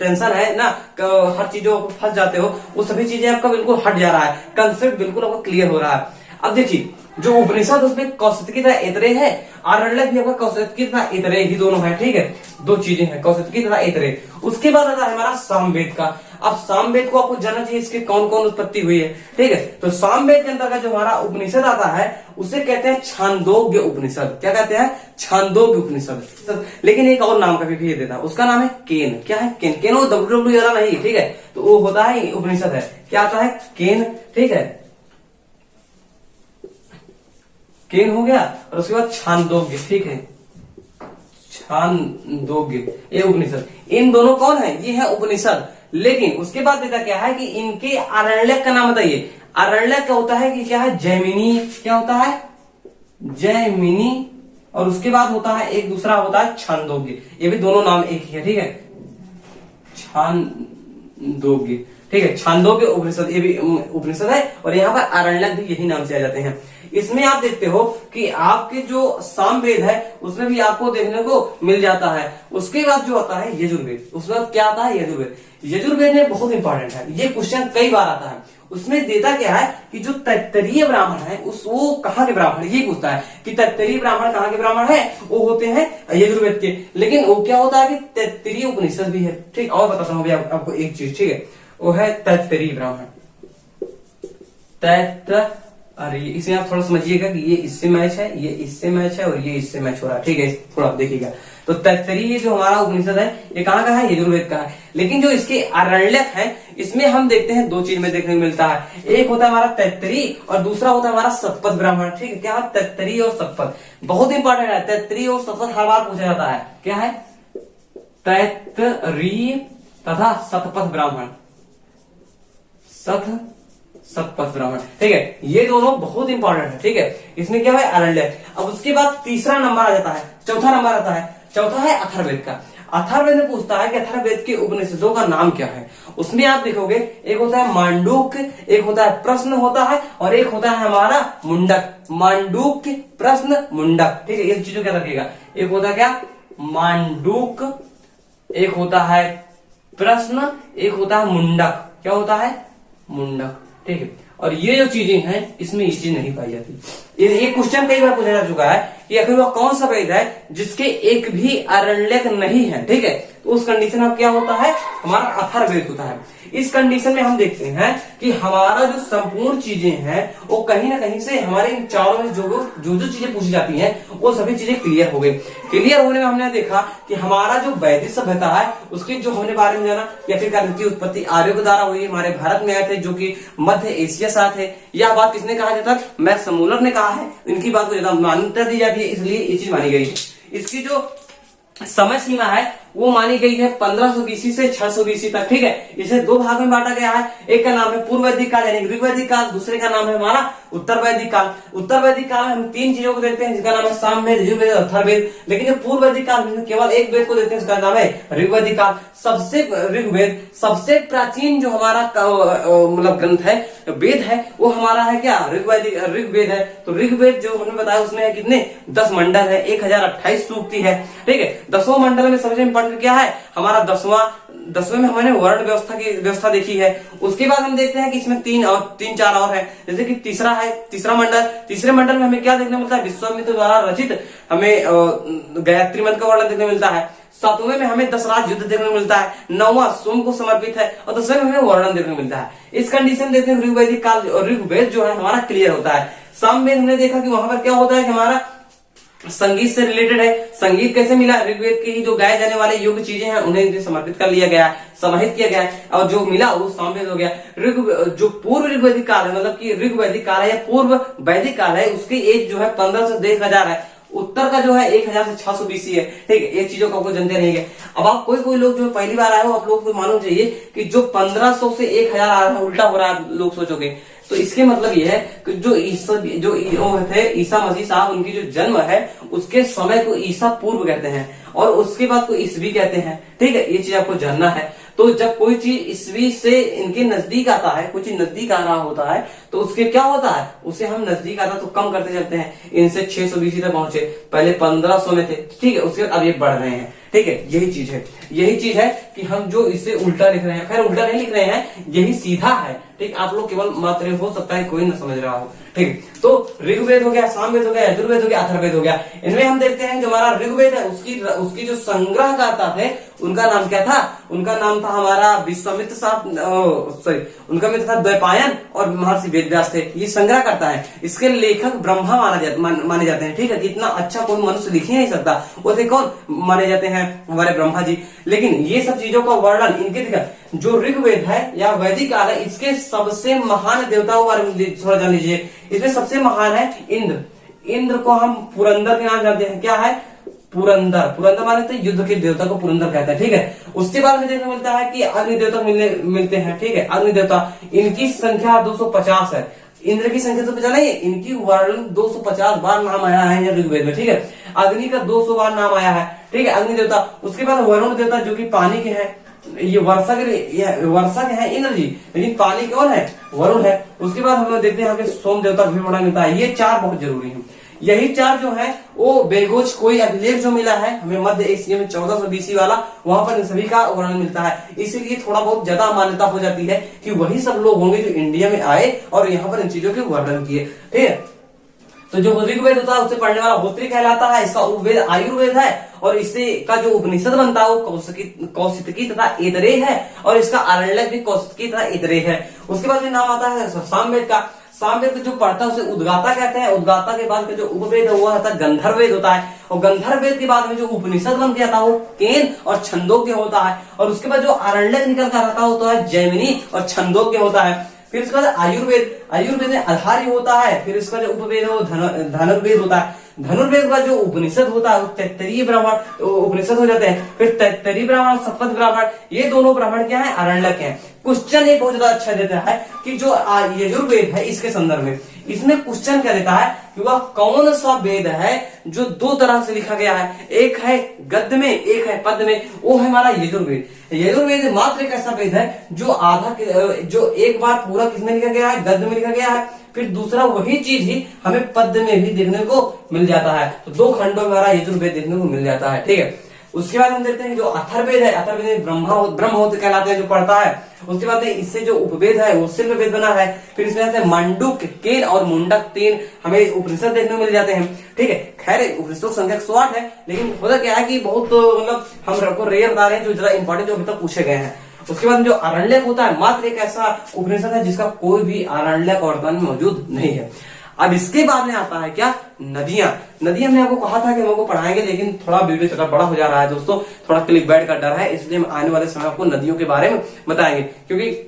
टेंशन है ना, हर चीजों को फंस जाते हो, वो सभी चीजें आपका बिल्कुल हट जा रहा है, कंसेप्ट बिल्कुल आपको क्लियर हो रहा है। अब देखिए, जो उपनिषद उसमें कौशिकी तथा ऐतरेय है, आरण्यक भी आपका कौशिकी तथा ऐतरेय ही दोनों है, ठीक है, दो चीजें हैं, कौशिकी तथा ऐतरेय। उसके बाद आता है हमारा सामवेद का। अब सामवेद को आपको जानना चाहिए इसके कौन कौन उत्पत्ति हुई है, ठीक है। तो सामवेद के अंतर्गत जो हमारा उपनिषद आता है उसे कहते हैं छांदोग्य उपनिषद। क्या कहते हैं? छांदोग्य उपनिषद। लेकिन एक और नाम का भी भेद देता है, उसका नाम है केन। क्या है? केन। केन वो WWE वाला नहीं, ठीक है, तो वो होता है उपनिषद है, क्या आता है? केन, ठीक है, केन हो गया। और उसके बाद छांदोग्य, ठीक है, छांदोग्य, ये उपनिषद। इन दोनों कौन है? ये है उपनिषद। लेकिन उसके बाद देता क्या है कि इनके आरण्यक का नाम बताइए। आरण्यक क्या होता है कि क्या है? जैमिनी। क्या होता है? जैमिनी। और उसके बाद होता है एक दूसरा होता है छांदोग्य। ये भी दोनों नाम एक ही है, ठीक है, छांदोग्य, ठीक है, छांदोग्य उपनिषद, ये भी उपनिषद है। और यहाँ पर आरण्यक भी यही नाम से आ जाते हैं। इसमें आप देखते हो कि आपके जो सामवेद है उसमें भी आपको देखने को मिल जाता है। उसके बाद जो आता है यजुर्वेद, उसमें क्या आता है? यजुर्वेद। यजुर्वेद में बहुत इंपॉर्टेंट है, ये क्वेश्चन कई बार आता है। उसमें देता क्या है कि जो तैत्तरीय ब्राह्मण है वो कहाँ के ब्राह्मण, ये पूछता है कि तैत्तरीय ब्राह्मण कहाँ के ब्राह्मण है, वो होते हैं यजुर्वेद के। लेकिन वो क्या होता है कि तैत्तरीय उपनिषद भी है, ठीक। और बताता हूँ आपको एक चीज, ठीक है, वो है तैत्तरीय ब्राह्मण। अरे इसे आप थोड़ा समझिएगा कि ये इससे मैच है, ये इससे मैच है, और ये इससे मैच हो रहा है, ठीक है, थोड़ा आप देखिएगा। तो तैत्तरीय जो हमारा उपनिषद है ये कहाँ का है? यजुर्वेद का है। लेकिन जो इसके आरण्यक है इसमें हम देखते हैं दो चीज में देखने को मिलता है। एक होता है हमारा तैत्तरीय और दूसरा होता है हमारा शतपथ ब्राह्मण, ठीक है। क्या है? तैत्तरीय और शतपथ बहुत इंपॉर्टेंट है। तैत्तरीय और शतपथ हर बार पूछा जाता है। क्या है? तैत्तरीय तथा शतपथ ब्राह्मण, शतपथ ब्राह्मण, ठीक है, ये दोनों बहुत इंपॉर्टेंट है, ठीक है। इसमें क्या है? आरण्यक। अब उसके बाद तीसरा नंबर आ जाता है, चौथा नंबर आता है, चौथा है अथर्ववेद का। अथर्ववेद में पूछता है कि अथर्ववेद के उपनिषदों का नाम क्या है। उसमें आप देखोगे एक होता है मांडूक, एक होता है प्रश्न होता है, और एक होता है हमारा मुंडक। मांडूक, प्रश्न, मुंडक, ठीक है, ये चीजों क्या रखिएगा। एक होता है क्या? मांडूक, एक होता है प्रश्न, एक होता है मुंडक। क्या होता है? मुंडक, ठीक है। और ये जो चीजें हैं इसमें ये चीज नहीं पाई जाती। ये क्वेश्चन कई बार पूछा जा चुका है कि आखिर वह कौन सा वेद है जिसके एक भी आरण्यक नहीं है, ठीक है। तो उस कंडीशन में क्या होता है? हमारा अथर्ववेद होता है। इस कंडीशन में हम देखते हैं कि हमारा जो संपूर्ण चीजें हैं वो कहीं ना कहीं से हमारे इन चारों में जो चीजें पूछी जाती हैं वो सभी चीजें क्लियर हो गई। क्लियर होने में हमने देखा कि हमारा जो वैदिक सभ्यता है उसके जो हमने बारे में जाना, या फिर इनकी उत्पत्ति आर्यों के द्वारा हुई, हमारे भारत में आए थे जो कि मध्य एशिया साथ है। यह बात किसने कहा जाता है? मैक्स मूलर ने कहा है। इनकी बात को ज्यादा मान्यता दी जाती है, इसलिए ये चीज मानी गई है। इसकी जो समय सीमा है वो मानी गई है 1500 बीसी से 600 बीसी तक, ठीक है। इसे दो भाग में बांटा गया है। एक का नाम है पूर्व वैदिक काल यानी ऋग्वैदिक काल, दूसरे का नाम है हमारा उत्तर वैदिक काल। उत्तर वैदिक काल में हम तीन चीजों को देखते हैं जिसका नाम है सामवेद, यजुर्वेद और अथर्ववेद। लेकिन जो पूर्व वैदिक काल में केवल एक वेद को देखते हैं जिसका नाम है ऋग्वैदिक काल। सबसे ऋग्वेद सबसे प्राचीन जो हमारा मतलब ग्रंथ है, वेद है, वो हमारा है क्या? ऋग्वेद है। तो ऋग्वेद जो हमने बताया उसमें है कितने? 10 मंडल है, 1028 सूक्ति है, ठीक है। 10 मंडल में सबसे इंपॉर्टेंट क्या है? हमारा 10वें में हमने वर्ण व्यवस्था की व्यवस्था देखी है। उसके बाद हम देखते हैं कि इसमें तीन चार और है, जैसे कि तीसरा मंडल। तीसरे मंडल में हमें क्या देखने मिलता है? विश्वामित्र द्वारा रचित हमें गायत्री मंत्र का वर्णन देखने मिलता है। 7वें में हमें दशराज युद्ध देखने को मिलता है। 9वां सोम को समर्पित है, और 10वें में हमें वर्णन देखने को मिलता है। इस कंडीशन देखते हैं ऋग्वैदिक काल और ऋग्वेद जो है हमारा क्लियर होता है। सामवेद हमने देखा कि वहां पर क्या होता है कि हमारा संगीत से रिलेटेड है। संगीत कैसे मिला? ऋग्वेद के ही जो गाए जाने वाले योग्य चीजें हैं उन्हें समर्पित कर लिया गया, समाहित किया गया, और जो मिला वो सामवेद हो गया। जो पूर्व ऋग्वैदिक काल है, मतलब कि ऋग्वैदिक काल है या पूर्व वैदिक काल है, उसकी एज जो है 1500 से 1000 है। उत्तर का जो है 1000 से 600 BC है। ठीक है, ये चीजों को आपको जानते रहेंगे। अब आप कोई लोग जो पहली बार आए हो, आप लोगों को मालूम चाहिए कि जो 1500 से 1000 आ रहा है उल्टा हो रहा है, लोग सोचोगे तो इसके मतलब ये है कि जो ईसा मसीह साहब, उनकी जो जन्म है उसके समय को ईसा पूर्व कहते हैं और उसके बाद को ईसवी कहते हैं। ठीक है, ये चीज आपको जानना है। तो जब कोई चीज ईसवी से इनके नजदीक आता है, कोई चीज नजदीक आ रहा होता है तो उसके क्या होता है, उसे हम नजदीक आता तो कम करते चलते हैं। इनसे 600 BC तक पहुंचे, पहले 1500 में थे। ठीक है, उसके बाद अब ये बढ़ रहे हैं। ठीक है, यही चीज है कि हम जो इसे उल्टा लिख रहे हैं, खैर उल्टा नहीं लिख रहे हैं, यही सीधा है। ठीक, आप लोग केवल मात्र हो सकता है कोई ना समझ रहा हो। ठीक है, तो ऋग्वेद हो गया, सामवेद हो गया, यजुर्वेद हो गया, अथर्ववेद हो गया। इनमें हम देखते हैं जो हमारा ऋग्वेद है उसकी जो संग्रहकर्ता थे उनका नाम क्या था, उनका नाम था हमारा विश्वामित्र साहब, सॉरी उनका नाम था द्वैपायन और महर्षि वेदव्यास थे। ये संग्रह करता है, इसके लेखक ब्रह्मा माने जाते हैं। ठीक है, इतना अच्छा कोई मनुष्य लिख ही नहीं सकता, वो थे कौन माने जाते हैं, हमारे ब्रह्मा जी। लेकिन ये सब चीजों का वर्णन इनके जो ऋग्वेद है या वैदिक काल है, इसके सबसे महान देवताओं के बारे में थोड़ा जान लीजिए। इसमें सबसे महान है इंद्र। इंद्र को हम पुरंदर के नाम जानते हैं। क्या है, पुरंदर माने तो युद्ध के देवता को पुरंदर कहते हैं। ठीक है, उसके बाद में देखने मिलता है कि अग्नि देवता मिलते हैं। ठीक है, अग्नि देवता, इनकी संख्या 250 है। इंद्र की संख्या तो जाना ही, इनकी वर्णन 250 बार नाम आया है ऋग्वेद में। ठीक है, अग्नि का 200 बार नाम आया है। ठीक है, अग्नि देवता। उसके बाद वरुण देवता जो कि पानी के हैं, ये वर्षा के हैं इंद्र जी, लेकिन पानी कौन है, वरुण है। उसके बाद हम लोग देखते हैं यहाँ पे सोम देवता भी बड़ा मिलता है। ये 4 बहुत जरूरी है। यही 4 जो है वो बेगोज कोई अभिलेख जो मिला है हमें मध्य एशिया में 1400 BC वाला, वहां पर इन सभी का वर्णन मिलता है। इसीलिए थोड़ा बहुत ज्यादा मान्यता हो जाती है कि वही सब लोग होंगे जो इंडिया में आए और यहाँ पर इन चीजों के वर्णन किए। ठीक है, तो जो ऋग्वेद होता है उसे पढ़ने वाला होत्री कहलाता है। इसका उपवेद आयुर्वेद है और इससे का जो उपनिषद बनता है वो कौशितकी तथा ऐतरेय है और इसका आरण्यक भी कौशितकी तथा ऐतरेय है। उसके बाद में नाम आता है सामवेद का। सामवेद जो पढ़ता है उसे उद्गाता कहते हैं। उद्गाता के बाद का जो उपवेद है वो होता है गंधर्ववेद होता है और गंधर्ववेद के बाद में जो उपनिषद बन के आता है वो केन और छंदोग्य होता है और उसके बाद जो आरण्यक निकल कर आता है जैमिनी और छंदोग्य होता है। फिर उसके बाद आयुर्वेद में आधार्य होता है। फिर इसका जो उपवेद है वो धनुर्वेद होता है। धनुर्वेद का जो उपनिषद होता है वो तैत्तरीय ब्राह्मण उपनिषद हो जाते हैं। फिर तैत्तरीय ब्राह्मण, शपथ ब्राह्मण, ये दोनों ब्राह्मण क्या है, आरण्यक हैं। क्वेश्चन एक बहुत ज्यादा अच्छा देता है कि जो यजुर्वेद है इसके संदर्भ में इसमें क्वेश्चन क्या देता है कि वह कौन सा वेद है जो 2 तरह से लिखा गया है, एक है गद्य में, एक है पद्य में, वो है हमारा यजुर्वेद। यजुर्वेद मात्र एक ऐसा वेद है जो एक बार पूरा किसमें लिखा गया है, गद्य में लिखा गया है। फिर दूसरा वही चीज ही हमें पद्य में भी देखने को मिल जाता है। तो 2 खंडों में हमारा यजुर्वेद देखने को मिल जाता है। ठीक है, उसके बाद हम देखते हैं जो अथर्ववेद है, अथर्ववेद ब्रह्महोत्र कहलाते हैं जो पढ़ता है। उसके बाद इससे जो उपवेद है वो सिल्व वेद बना है। फिर इसमें आते हैं मंडूक, केन और मुंडक, 3 हमें उपनिषद देखने को मिल जाते हैं। ठीक है, खैर उपनिषद संख्या 108 है, लेकिन होता क्या है कि बहुत मतलब हम आपको रेयर बता रहे हैं जो जरा इंपॉर्टेंट जो अभी तक पूछे गए हैं। उसके बाद जो आरण्यक होता है मात्र एक ऐसा उपनिषद है जिसका कोई भी आरण्यक वर्तमान में मौजूद नहीं है। अब इसके बाद में आता है क्या, नदियां। हमने आपको कहा था कि हम आपको पढ़ाएंगे, लेकिन थोड़ा वीडियो थोड़ा बड़ा हो जा रहा है दोस्तों, थोड़ा क्लिकबैट का डर है, इसलिए हम आने वाले समय आपको नदियों के बारे में बताएंगे। क्योंकि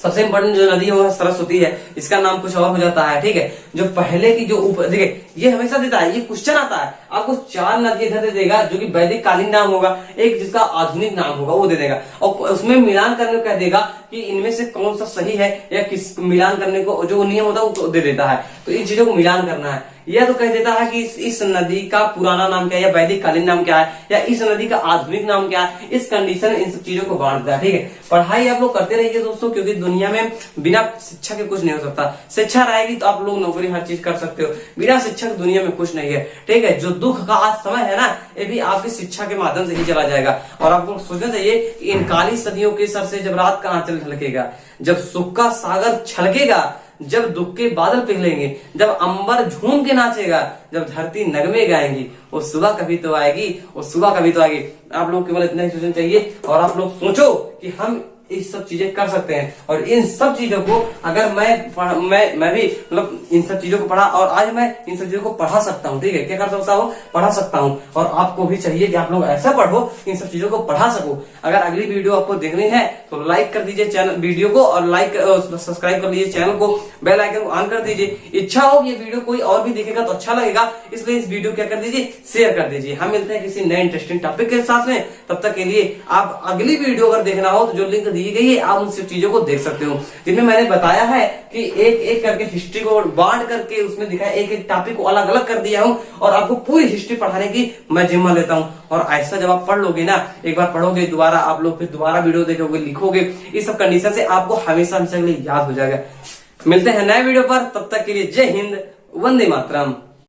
सबसे इम्पोर्टेंट जो नदी है वो सरस्वती है, इसका नाम कुछ और हो जाता है। ठीक है, जो पहले की जो देखिए ये हमेशा देता है, ये क्वेश्चन आता है आपको 4 नदी इधर दे देगा जो कि वैदिक कालीन नाम होगा, एक जिसका आधुनिक नाम होगा वो दे देगा और उसमें मिलान करने को कह देगा कि इनमें से कौन सा सही है या किस मिलान करने को जो नियम होता है वो दे देता है। तो इन चीजों को मिलान करना है, यह तो कह देता है कि इस नदी का पुराना नाम क्या है या वैदिक कालीन नाम क्या है या इस नदी का आधुनिक नाम क्या है। इस कंडीशन इन सब चीजों को बांटता है। ठीक है, पढ़ाई आप लोग करते रहिए दोस्तों, क्योंकि दुनिया में बिना शिक्षा के कुछ नहीं हो सकता। शिक्षा रहेगी तो आप लोग नौकरी हर चीज कर सकते हो, बिना शिक्षा के दुनिया में कुछ नहीं है। ठीक है, जो दुख का आज समय है ना, ये भी आपकी शिक्षा के माध्यम से ही चला जाएगा। और आपको सोचना चाहिए कि इन काली सदियों के सर से जब रात का आंचल झलकेगा, जब सुख का सागर छलकेगा, जब दुख के बादल पिघलेंगे, जब अंबर झूम के नाचेगा, जब धरती नगमे गाएंगी, वो सुबह कभी तो आएगी, वो सुबह कभी तो आएगी। आप लोग केवल इतना ही सोचना चाहिए और आप लोग सोचो कि हम इस सब चीजें कर सकते हैं। और इन सब चीजों को अगर मैं भी मतलब इन सब चीजों को पढ़ा और आज मैं इन सब चीजों को पढ़ा सकता हूँ। ठीक है, क्या कर सकता हूँ, पढ़ा सकता हूँ। और आपको भी चाहिए कि आप लोग ऐसा पढ़ो, इन सब चीजों को पढ़ा सको। अगर अगली वीडियो आपको देखनी है तो लाइक कर दीजिए चैनल वीडियो को, और लाइक सब्सक्राइब कर लीजिए चैनल को, बेल आइकन को ऑन कर दीजिए। इच्छा हो ये वीडियो कोई और भी देखेगा तो अच्छा लगेगा, इसलिए इस वीडियो क्या कर दीजिए, शेयर कर दीजिए। हम मिलते हैं किसी नए इंटरेस्टिंग टॉपिक के साथ में, तब तक के लिए आप अगली वीडियो अगर देखना हो तो जो लिंक दी गई है आप उन सब चीजों को देख सकते हो, जिनमें मैंने बताया है कि एक एक करके हिस्ट्री को बांट करके उसमें दिखाया, एक एक टॉपिक को अलग अलग कर दिया हूं और आपको पूरी हिस्ट्री पढ़ाने की मैं जिम्मा लेता हूं। और ऐसा जब आप पढ़ लोगे ना, एक बार पढ़ोगे दोबारा आप लोग फिर दोबारा वीडियो देखोगे, लिखोगे, इस सब कंडीशन से आपको हमेशा हमेशा के लिए याद हो जाएगा। मिलते हैं नए वीडियो पर, तब तक के लिए जय हिंद, वंदे मातरम।